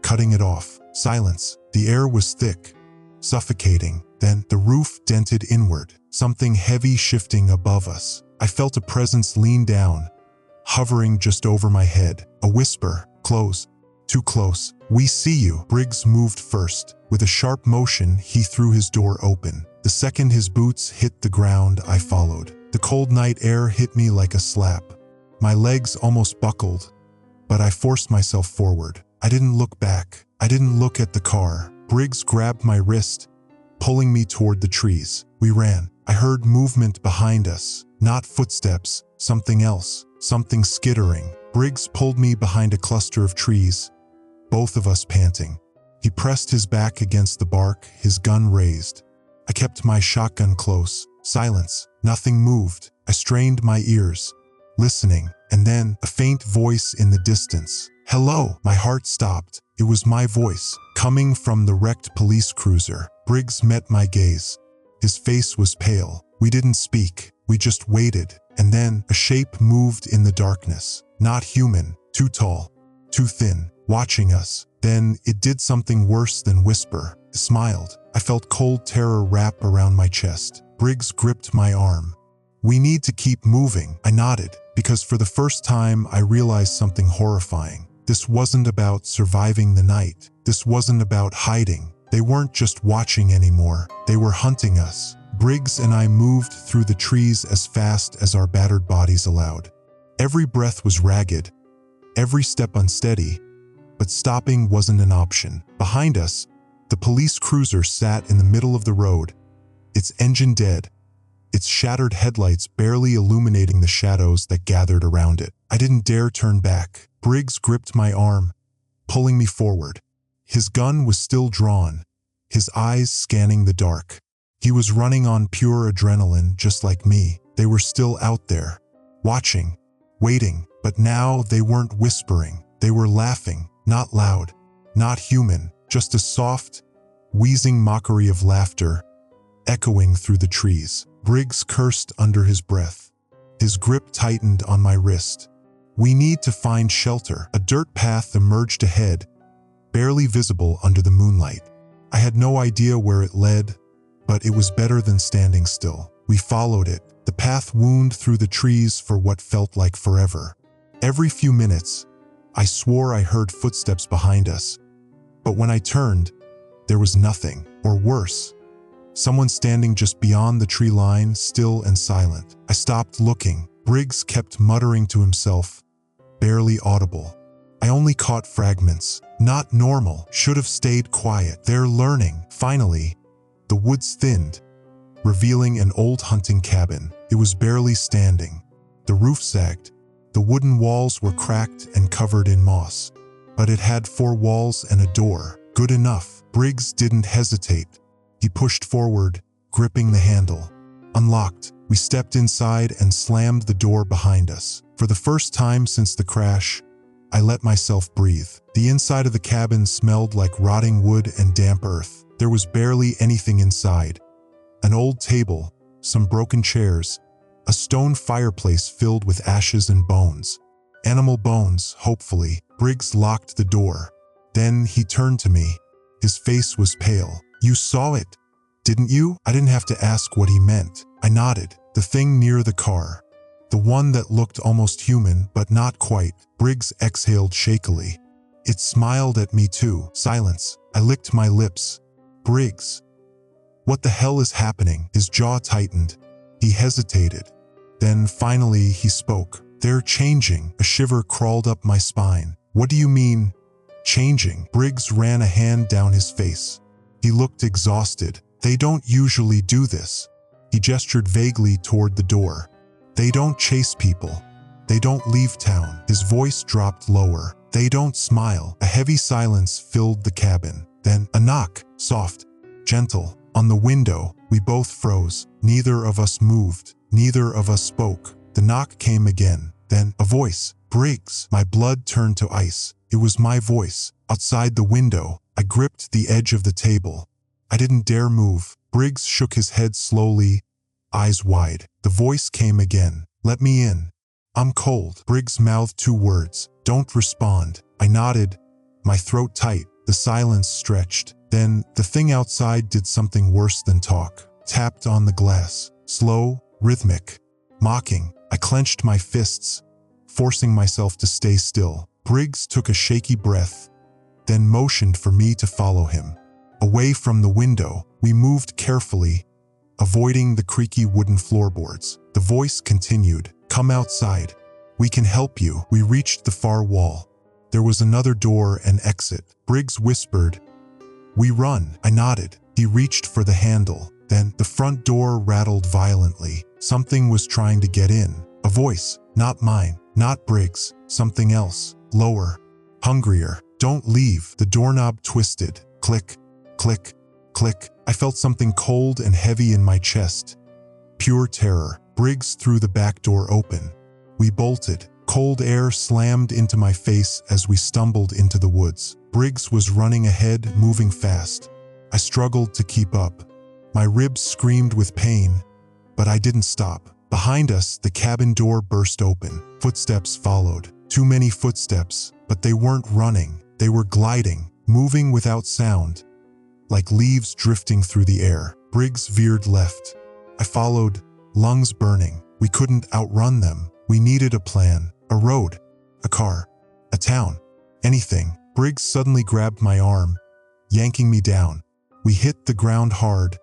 S1: cutting it off. Silence. The air was thick, suffocating. Then the roof dented inward, something heavy shifting above us. I felt a presence lean down, hovering just over my head. A whisper. Close. Too close. We see you. Briggs moved first. With a sharp motion, he threw his door open. The second his boots hit the ground, I followed. The cold night air hit me like a slap. My legs almost buckled, but I forced myself forward. I didn't look back. I didn't look at the car. Briggs grabbed my wrist, pulling me toward the trees. We ran. I heard movement behind us. Not footsteps. Something else. Something skittering. Briggs pulled me behind a cluster of trees, both of us panting. He pressed his back against the bark, his gun raised. I kept my shotgun close. Silence. Nothing moved. I strained my ears, listening, and then a faint voice in the distance. Hello. My heart stopped. It was my voice, coming from the wrecked police cruiser. Briggs met my gaze. His face was pale. We didn't speak. We just waited. And then a shape moved in the darkness. Not human. Too tall. Too thin. Watching us. Then it did something worse than whisper. It smiled. I felt cold terror wrap around my chest. Briggs gripped my arm. We need to keep moving. I nodded, because for the first time I realized something horrifying. This wasn't about surviving the night. This wasn't about hiding. They weren't just watching anymore. They were hunting us. Briggs and I moved through the trees as fast as our battered bodies allowed. Every breath was ragged, every step unsteady, but stopping wasn't an option. Behind us, the police cruiser sat in the middle of the road, its engine dead, its shattered headlights barely illuminating the shadows that gathered around it. I didn't dare turn back. Briggs gripped my arm, pulling me forward. His gun was still drawn, his eyes scanning the dark. He was running on pure adrenaline, just like me. They were still out there, watching, waiting, but now they weren't whispering. They were laughing, not loud, not human, just a soft, wheezing mockery of laughter echoing through the trees. Briggs cursed under his breath. His grip tightened on my wrist. We need to find shelter. A dirt path emerged ahead, barely visible under the moonlight. I had no idea where it led, but it was better than standing still. We followed it. The path wound through the trees for what felt like forever. Every few minutes, I swore I heard footsteps behind us, but when I turned, there was nothing, or worse, someone standing just beyond the tree line, still and silent. I stopped looking. Briggs kept muttering to himself, barely audible. I only caught fragments. Not normal. Should have stayed quiet. They're learning. Finally, the woods thinned, revealing an old hunting cabin. It was barely standing. The roof sagged. The wooden walls were cracked and covered in moss. But it had 4 walls and a door. Good enough. Briggs didn't hesitate. He pushed forward, gripping the handle. Unlocked. We stepped inside and slammed the door behind us. For the first time since the crash, I let myself breathe. The inside of the cabin smelled like rotting wood and damp earth. There was barely anything inside. An old table, some broken chairs, a stone fireplace filled with ashes and bones. Animal bones, hopefully. Briggs locked the door. Then he turned to me. His face was pale. You saw it, didn't you? I didn't have to ask what he meant. I nodded. The thing near the car. The one that looked almost human, but not quite. Briggs exhaled shakily. It smiled at me too. Silence. I licked my lips. Briggs. What the hell is happening? His jaw tightened. He hesitated. Then finally he spoke. They're changing. A shiver crawled up my spine. What do you mean, changing? Briggs ran a hand down his face. He looked exhausted. They don't usually do this. He gestured vaguely toward the door. They don't chase people. They don't leave town. His voice dropped lower. They don't smile. A heavy silence filled the cabin. Then a knock, soft, gentle, on the window. We both froze. Neither of us moved. Neither of us spoke. The knock came again. Then a voice. Briggs. My blood turned to ice. It was my voice. Outside the window, I gripped the edge of the table. I didn't dare move. Briggs shook his head slowly, eyes wide. The voice came again. Let me in. I'm cold. Briggs mouthed 2 words. Don't respond. I nodded, my throat tight. The silence stretched. Then the thing outside did something worse than talk. Tapped on the glass. Slow, rhythmic, mocking. I clenched my fists, forcing myself to stay still. Briggs took a shaky breath, then motioned for me to follow him. Away from the window, we moved carefully, avoiding the creaky wooden floorboards. The voice continued. Come outside. We can help you. We reached the far wall. There was another door and exit. Briggs whispered, We run. I nodded. He reached for the handle. Then the front door rattled violently. Something was trying to get in. A voice, not mine, not Briggs, something else, lower, hungrier. Don't leave. The doorknob twisted. Click, click, click. I felt something cold and heavy in my chest. Pure terror. Briggs threw the back door open. We bolted. Cold air slammed into my face as we stumbled into the woods. Briggs was running ahead, moving fast. I struggled to keep up. My ribs screamed with pain, but I didn't stop. Behind us, the cabin door burst open. Footsteps followed. Too many footsteps, but they weren't running. They were gliding, moving without sound, like leaves drifting through the air. Briggs veered left. I followed, lungs burning. We couldn't outrun them. We needed a plan, a road, a car, a town, anything. Briggs suddenly grabbed my arm, yanking me down. We hit the ground hard,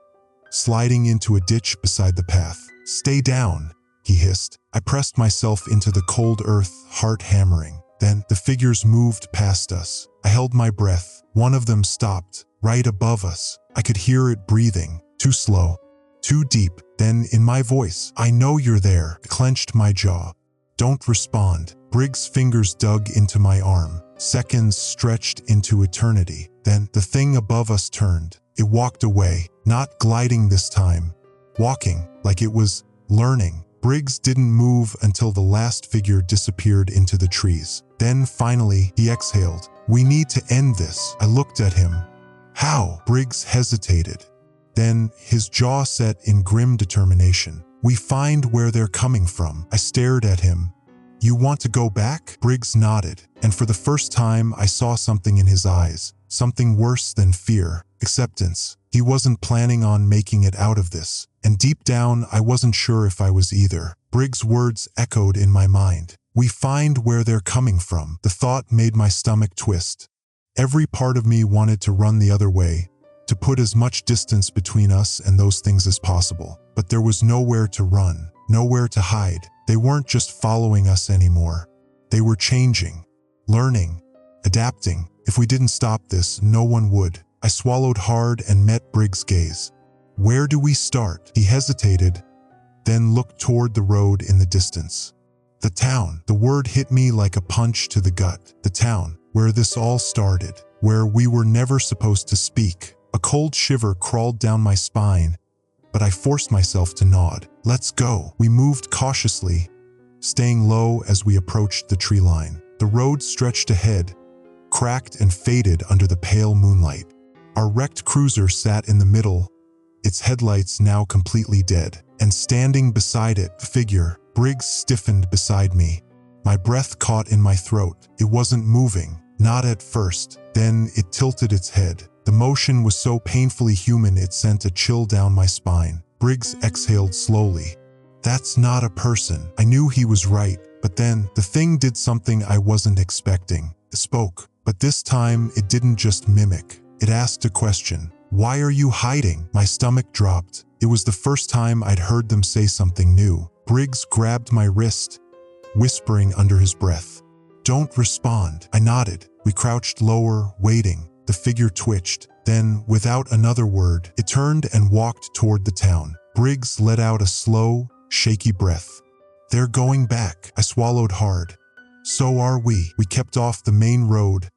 S1: sliding into a ditch beside the path. Stay down, he hissed. I pressed myself into the cold earth, heart hammering. Then the figures moved past us. I held my breath. One of them stopped, right above us. I could hear it breathing. Too slow, too deep. Then, in my voice, "I know you're there," I clenched my jaw. "Don't respond." Briggs' fingers dug into my arm. Seconds stretched into eternity. Then, the thing above us turned. It walked away, not gliding this time. Walking, like it was learning. Briggs didn't move until the last figure disappeared into the trees. Then, finally, he exhaled. "We need to end this." I looked at him. "How?" Briggs hesitated. Then, his jaw set in grim determination. "We find where they're coming from." I stared at him. "You want to go back?" Briggs nodded, and for the first time I saw something in his eyes, something worse than fear, acceptance. He wasn't planning on making it out of this, and deep down I wasn't sure if I was either. Briggs' words echoed in my mind. "We find where they're coming from." The thought made my stomach twist. Every part of me wanted to run the other way, to put as much distance between us and those things as possible. But there was nowhere to run, nowhere to hide. They weren't just following us anymore. They were changing, learning, adapting. If we didn't stop this, no one would. I swallowed hard and met Briggs' gaze. "Where do we start?" He hesitated, then looked toward the road in the distance. "The town." The word hit me like a punch to the gut. The town, where this all started, where we were never supposed to speak. A cold shiver crawled down my spine, but I forced myself to nod. "Let's go." We moved cautiously, staying low as we approached the tree line. The road stretched ahead, cracked and faded under the pale moonlight. Our wrecked cruiser sat in the middle, its headlights now completely dead. And standing beside it, a figure. Briggs stiffened beside me. My breath caught in my throat. It wasn't moving, not at first. Then it tilted its head. The motion was so painfully human it sent a chill down my spine. Briggs exhaled slowly. "That's not a person." I knew he was right, but then the thing did something I wasn't expecting. It spoke, but this time it didn't just mimic. It asked a question. "Why are you hiding?" My stomach dropped. It was the first time I'd heard them say something new. Briggs grabbed my wrist, whispering under his breath, "Don't respond." I nodded. We crouched lower, waiting. The figure twitched. Then, without another word, it turned and walked toward the town. Briggs let out a slow, shaky breath. "They're going back." I swallowed hard. "So are we." We kept off the main road,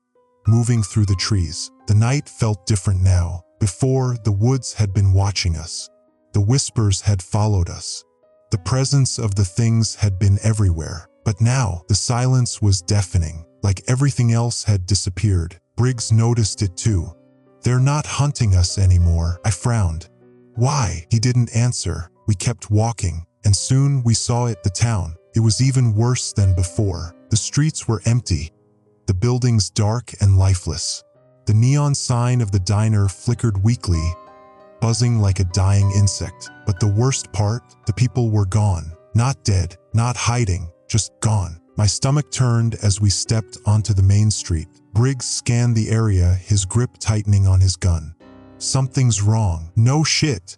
S1: moving through the trees. The night felt different now. Before, the woods had been watching us. The whispers had followed us. The presence of the things had been everywhere. But now, the silence was deafening, like everything else had disappeared. Briggs noticed it too. "They're not hunting us anymore." I frowned. "Why?" He didn't answer. We kept walking, and soon we saw it, the town. It was even worse than before. The streets were empty, the buildings dark and lifeless. The neon sign of the diner flickered weakly, buzzing like a dying insect. But the worst part, the people were gone. Not dead, not hiding, just gone. My stomach turned as we stepped onto the main street. Briggs scanned the area, his grip tightening on his gun. "Something's wrong." "No shit,"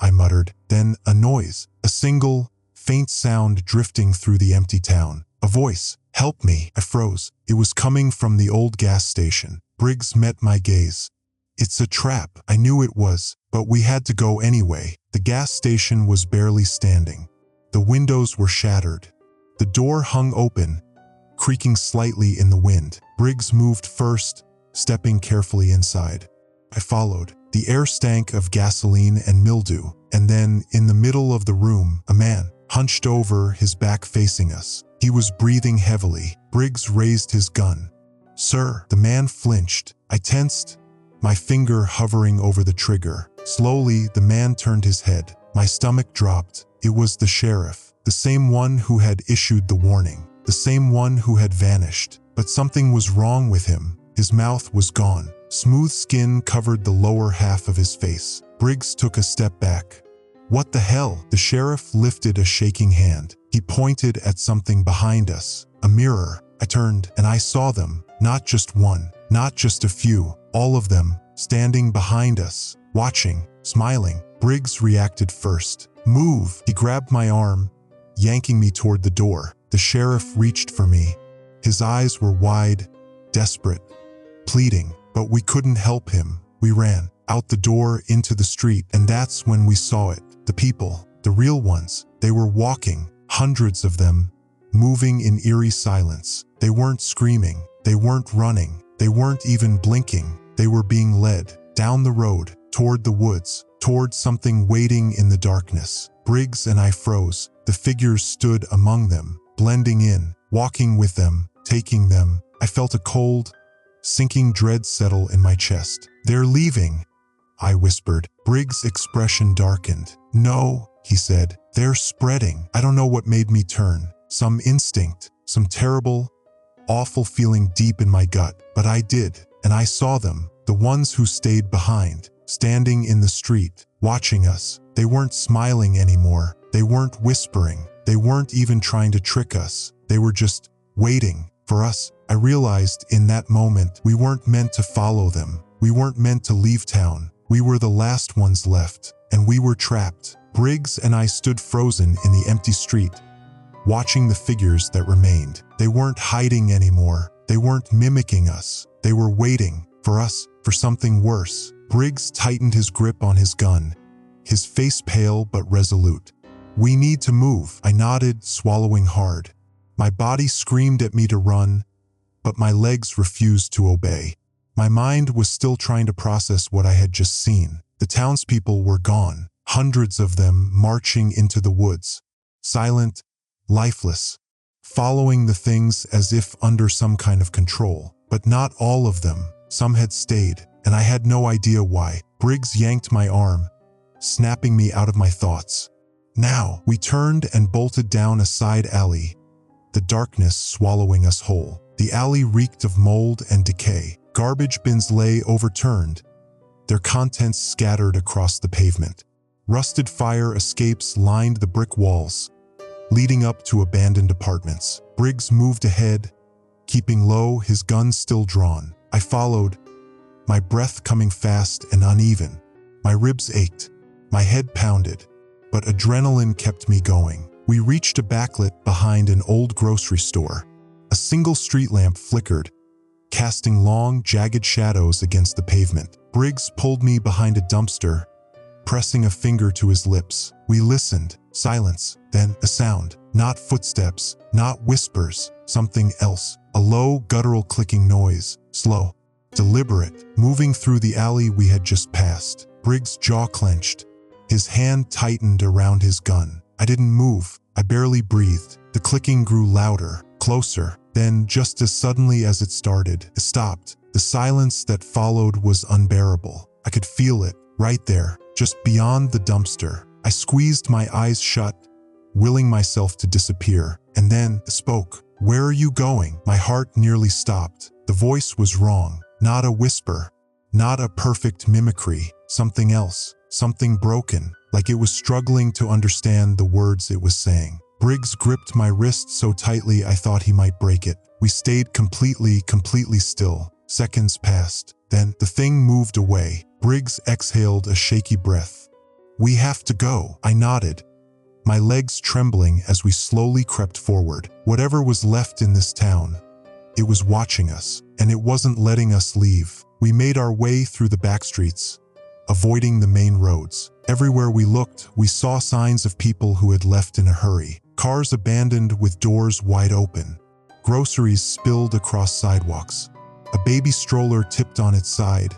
S1: I muttered. Then a noise, a single, faint sound drifting through the empty town. A voice. "Help me." I froze. It was coming from the old gas station. Briggs met my gaze. "It's a trap." I knew it was, but we had to go anyway. The gas station was barely standing. The windows were shattered. The door hung open, creaking slightly in the wind. Briggs moved first, stepping carefully inside. I followed. The air stank of gasoline and mildew. And then, in the middle of the room, a man, hunched over, his back facing us. He was breathing heavily. Briggs raised his gun. "Sir." The man flinched. I tensed, my finger hovering over the trigger. Slowly, the man turned his head. My stomach dropped. It was the sheriff, the same one who had issued the warning, the same one who had vanished. But something was wrong with him. His mouth was gone. Smooth skin covered the lower half of his face. Briggs took a step back. "What the hell?" The sheriff lifted a shaking hand. He pointed at something behind us. A mirror. I turned, and I saw them. Not just one, not just a few, all of them, standing behind us, watching, smiling. Briggs reacted first. "Move!" He grabbed my arm, yanking me toward the door. The sheriff reached for me. His eyes were wide, desperate, pleading, but we couldn't help him. We ran out the door into the street, and that's when we saw it. The people, the real ones, they were walking, hundreds of them, moving in eerie silence. They weren't screaming, they weren't running, they weren't even blinking. They were being led down the road, toward the woods, toward something waiting in the darkness. Briggs and I froze. The figures stood among them, blending in, walking with them, taking them. I felt a cold, sinking dread settle in my chest. "They're leaving," I whispered. Briggs' expression darkened. "No," he said, "they're spreading." I don't know what made me turn. Some instinct, some terrible, awful feeling deep in my gut. But I did, and I saw them, the ones who stayed behind, standing in the street, watching us. They weren't smiling anymore. They weren't whispering. They weren't even trying to trick us. They were just waiting for us. I realized in that moment we weren't meant to follow them. We weren't meant to leave town. We were the last ones left, and we were trapped. Briggs and I stood frozen in the empty street, watching the figures that remained. They weren't hiding anymore. They weren't mimicking us. They were waiting for us, for something worse. Briggs tightened his grip on his gun, his face pale but resolute. "We need to move," I nodded, swallowing hard. My body screamed at me to run, but my legs refused to obey. My mind was still trying to process what I had just seen. The townspeople were gone, hundreds of them marching into the woods, silent, lifeless, following the things as if under some kind of control. But not all of them. Some had stayed, and I had no idea why. Briggs yanked my arm, snapping me out of my thoughts. "Now!" We turned and bolted down a side alley, the darkness swallowing us whole. The alley reeked of mold and decay. Garbage bins lay overturned, their contents scattered across the pavement. Rusted fire escapes lined the brick walls, leading up to abandoned apartments. Briggs moved ahead, keeping low, his gun still drawn. I followed, my breath coming fast and uneven. My ribs ached, my head pounded, but adrenaline kept me going. We reached a backlit behind an old grocery store. A single street lamp flickered, casting long, jagged shadows against the pavement. Briggs pulled me behind a dumpster, pressing a finger to his lips. We listened. Silence, then a sound. Not footsteps, not whispers, something else. A low, guttural clicking noise, slow, deliberate, moving through the alley we had just passed. Briggs' jaw clenched. His hand tightened around his gun. I didn't move. I barely breathed. The clicking grew louder, closer. Then, just as suddenly as it started, it stopped. The silence that followed was unbearable. I could feel it, right there, just beyond the dumpster. I squeezed my eyes shut, willing myself to disappear. And then it spoke. "Where are you going?" My heart nearly stopped. The voice was wrong. Not a whisper. Not a perfect mimicry. Something else. Something broken. Like it was struggling to understand the words it was saying. Briggs gripped my wrist so tightly I thought he might break it. We stayed completely still. Seconds passed. Then the thing moved away. Briggs exhaled a shaky breath. "We have to go," I nodded, my legs trembling as we slowly crept forward. Whatever was left in this town, it was watching us, and it wasn't letting us leave. We made our way through the back streets, avoiding the main roads. Everywhere we looked, we saw signs of people who had left in a hurry. Cars abandoned with doors wide open. Groceries spilled across sidewalks. A baby stroller tipped on its side,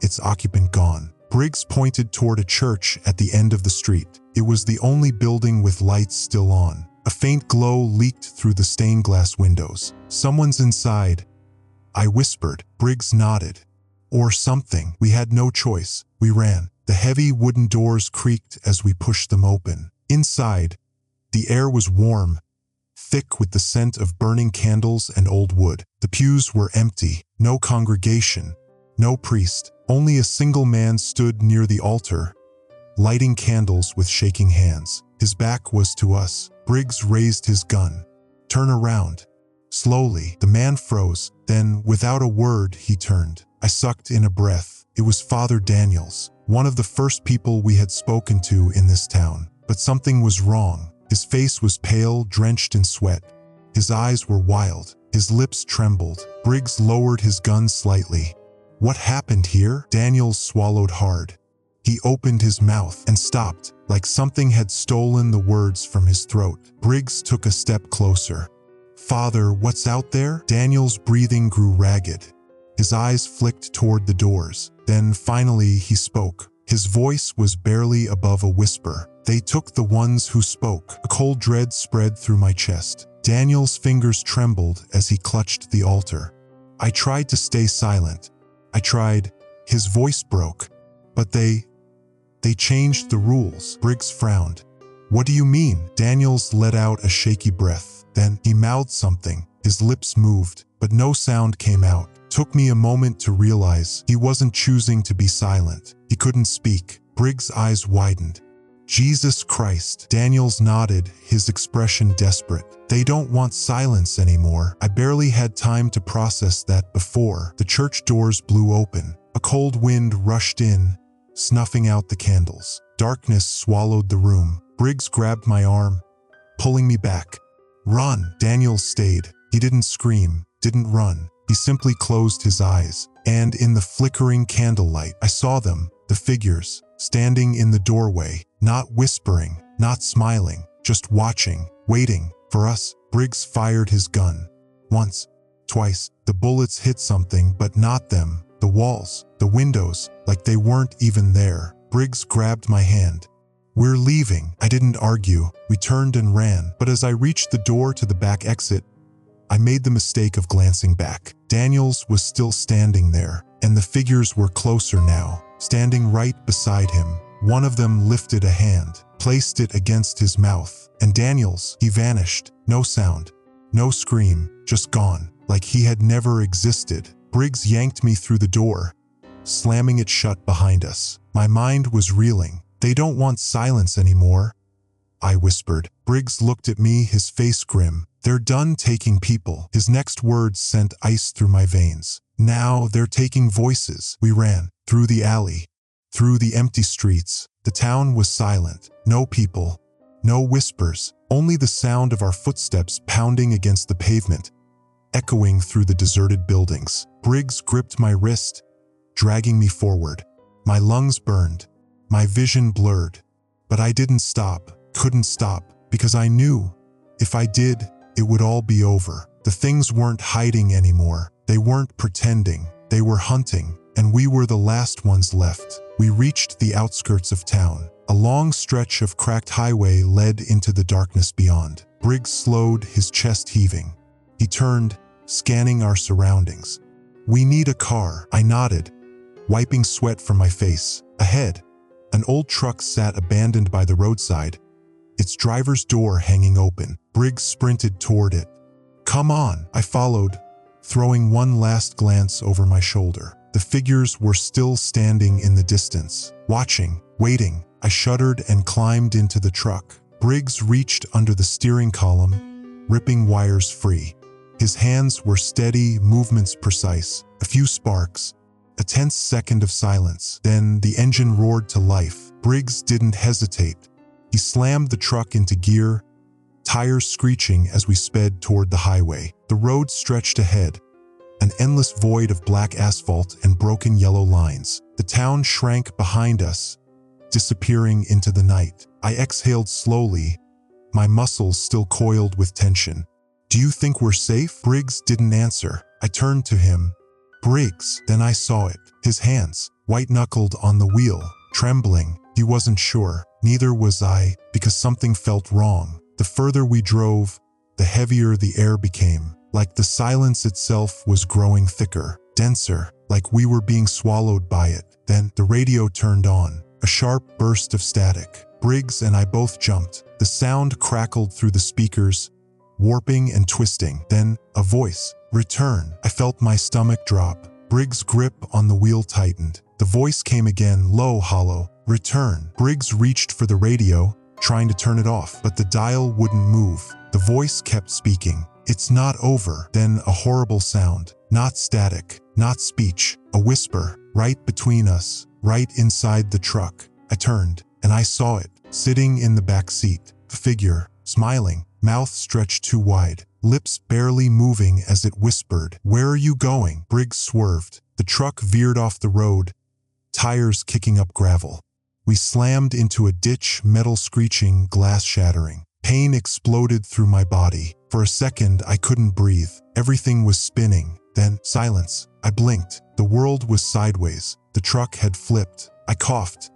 S1: its occupant gone. Briggs pointed toward a church at the end of the street. It was the only building with lights still on. A faint glow leaked through the stained glass windows. "Someone's inside," I whispered. Briggs nodded. Or something. We had no choice. We ran. The heavy wooden doors creaked as we pushed them open. Inside, the air was warm, thick with the scent of burning candles and old wood. The pews were empty. No congregation. No priest. Only a single man stood near the altar, lighting candles with shaking hands. His back was to us. Briggs raised his gun. "Turn around." Slowly, the man froze. Then, without a word, he turned. I sucked in a breath. It was Father Daniels, one of the first people we had spoken to in this town. But something was wrong. His face was pale, drenched in sweat. His eyes were wild. His lips trembled. Briggs lowered his gun slightly. "What happened here?" Daniels swallowed hard. He opened his mouth and stopped, like something had stolen the words from his throat. Briggs took a step closer. "Father, what's out there?" Daniel's breathing grew ragged. His eyes flicked toward the doors. Then finally he spoke. His voice was barely above a whisper. "They took the ones who spoke." A cold dread spread through my chest. Daniel's fingers trembled as he clutched the altar. I tried to stay silent. I tried. His voice broke. "But they changed the rules." Briggs frowned. "What do you mean?" Daniels let out a shaky breath. Then he mouthed something. His lips moved, but no sound came out. Took me a moment to realize he wasn't choosing to be silent. He couldn't speak. Briggs' eyes widened. "Jesus Christ." Daniels nodded, his expression desperate. "They don't want silence anymore." I barely had time to process that before the church doors blew open. A cold wind rushed in, snuffing out the candles. Darkness swallowed the room. Briggs grabbed my arm, pulling me back. "Run!" Daniels stayed. He didn't scream, didn't run. He simply closed his eyes, and in the flickering candlelight, I saw them, the figures, standing in the doorway, not whispering, not smiling, just watching, waiting for us. Briggs fired his gun. Once, twice, the bullets hit something, but not them. The walls, the windows, like they weren't even there. Briggs grabbed my hand. "We're leaving." I didn't argue. We turned and ran, but as I reached the door to the back exit, I made the mistake of glancing back. Daniels was still standing there, and the figures were closer now, standing right beside him. One of them lifted a hand, placed it against his mouth, and Daniels, he vanished. No sound, no scream, just gone, like he had never existed. Briggs yanked me through the door, slamming it shut behind us. My mind was reeling. "They don't want silence anymore," I whispered. Briggs looked at me, his face grim. "They're done taking people." His next words sent ice through my veins. "Now they're taking voices." We ran through the alley, through the empty streets. The town was silent. No people, no whispers, only the sound of our footsteps pounding against the pavement, echoing through the deserted buildings. Briggs gripped my wrist, dragging me forward. My lungs burned, my vision blurred. But I didn't stop, couldn't stop, because I knew if I did, it would all be over. The things weren't hiding anymore. They weren't pretending. They were hunting, and we were the last ones left. We reached the outskirts of town. A long stretch of cracked highway led into the darkness beyond. Briggs slowed, his chest heaving. He turned, scanning our surroundings. "We need a car." I nodded, wiping sweat from my face. Ahead, an old truck sat abandoned by the roadside, its driver's door hanging open. Briggs sprinted toward it. "Come on." I followed, throwing one last glance over my shoulder. The figures were still standing in the distance, watching, waiting. I shuddered and climbed into the truck. Briggs reached under the steering column, ripping wires free. His hands were steady, movements precise. A few sparks, a tense second of silence. Then the engine roared to life. Briggs didn't hesitate. He slammed the truck into gear, tires screeching as we sped toward the highway. The road stretched ahead, an endless void of black asphalt and broken yellow lines. The town shrank behind us, disappearing into the night. I exhaled slowly, my muscles still coiled with tension. "Do you think we're safe?" Briggs didn't answer. I turned to him. "Briggs." Then I saw it. His hands, white-knuckled on the wheel, trembling. He wasn't sure. Neither was I, because something felt wrong. The further we drove, the heavier the air became. Like the silence itself was growing thicker, denser, like we were being swallowed by it. Then the radio turned on. A sharp burst of static. Briggs and I both jumped. The sound crackled through the speakers, warping and twisting. Then a voice. "Return." I felt my stomach drop. Briggs' grip on the wheel tightened. The voice came again, low, hollow. "Return." Briggs reached for the radio, trying to turn it off, but the dial wouldn't move. The voice kept speaking. "It's not over." Then a horrible sound. Not static, not speech. A whisper, right between us, right inside the truck. I turned, and I saw it, sitting in the back seat. A figure, smiling, mouth stretched too wide, lips barely moving as it whispered, "Where are you going?" Briggs swerved. The truck veered off the road, tires kicking up gravel. We slammed into a ditch, metal screeching, glass shattering. Pain exploded through my body. For a second, I couldn't breathe. Everything was spinning. Then, silence. I blinked. The world was sideways. The truck had flipped. I coughed,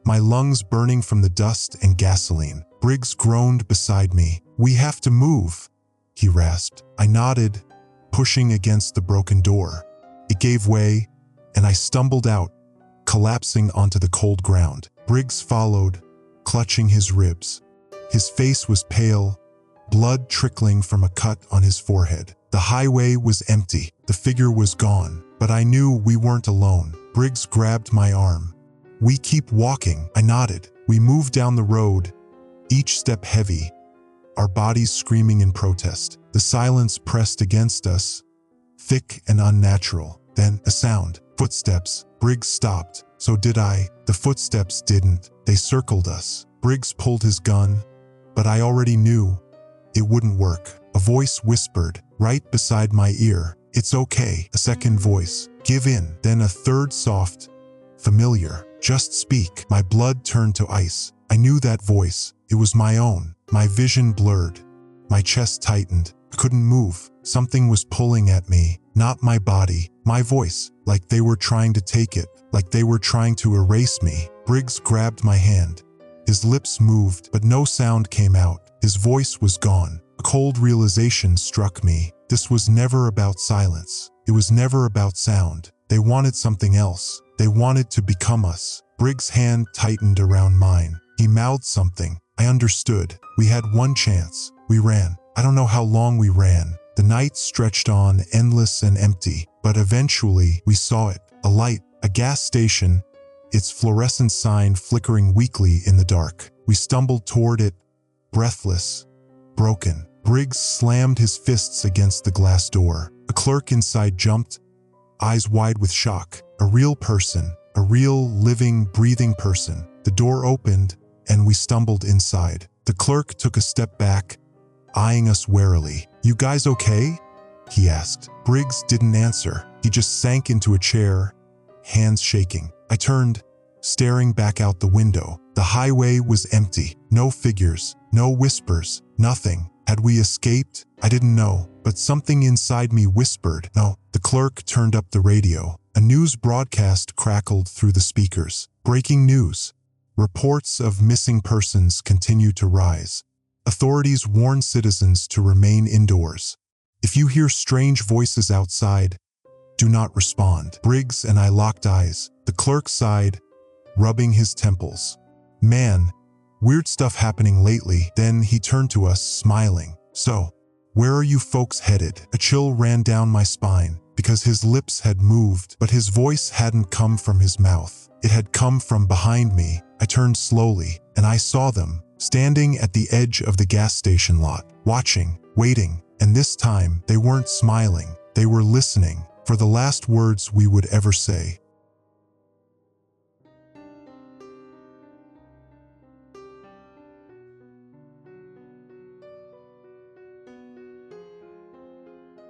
S1: my lungs burning from the dust and gasoline. Briggs groaned beside me. "We have to move," he rasped. I nodded, pushing against the broken door. It gave way, and I stumbled out, collapsing onto the cold ground. Briggs followed, clutching his ribs. His face was pale, blood trickling from a cut on his forehead. The highway was empty. The figure was gone, but I knew we weren't alone. Briggs grabbed my arm. "We keep walking," I nodded. We moved down the road, each step heavy, our bodies screaming in protest. The silence pressed against us, thick and unnatural. Then a sound. Footsteps. Briggs stopped. So did I. The footsteps didn't. They circled us. Briggs pulled his gun, but I already knew it wouldn't work. A voice whispered, right beside my ear, "It's okay." A second voice, "Give in." Then a third soft, familiar, "Just speak." My blood turned to ice. I knew that voice. It was my own. My vision blurred. My chest tightened. I couldn't move. Something was pulling at me, not my body, my voice, like they were trying to take it, like they were trying to erase me. Briggs grabbed my hand. His lips moved, but no sound came out. His voice was gone. A cold realization struck me. This was never about silence. It was never about sound. They wanted something else. They wanted to become us. Briggs' hand tightened around mine. He mouthed something. I understood. We had one chance. We ran. I don't know how long we ran. The night stretched on, endless and empty, but eventually we saw it. A light, a gas station, its fluorescent sign flickering weakly in the dark. We stumbled toward it, breathless, broken. Briggs slammed his fists against the glass door. A clerk inside jumped, eyes wide with shock. A real person, a real, living, breathing person. The door opened, and we stumbled inside. The clerk took a step back, eyeing us warily. "You guys okay?" he asked. Briggs didn't answer. He just sank into a chair, hands shaking. I turned, staring back out the window. The highway was empty. No figures, no whispers, nothing. Had we escaped? I didn't know, but something inside me whispered, no. The clerk turned up the radio. A news broadcast crackled through the speakers. Breaking news. Reports of missing persons continue to rise. Authorities warn citizens to remain indoors. If you hear strange voices outside, do not respond. Briggs and I locked eyes. The clerk sighed, rubbing his temples. "Man, weird stuff happening lately." Then he turned to us, smiling. "So, where are you folks headed?" A chill ran down my spine, because his lips had moved, but his voice hadn't come from his mouth. It had come from behind me. I turned slowly, and I saw them, standing at the edge of the gas station lot, watching, waiting, and this time they weren't smiling. They were listening for the last words we would ever say.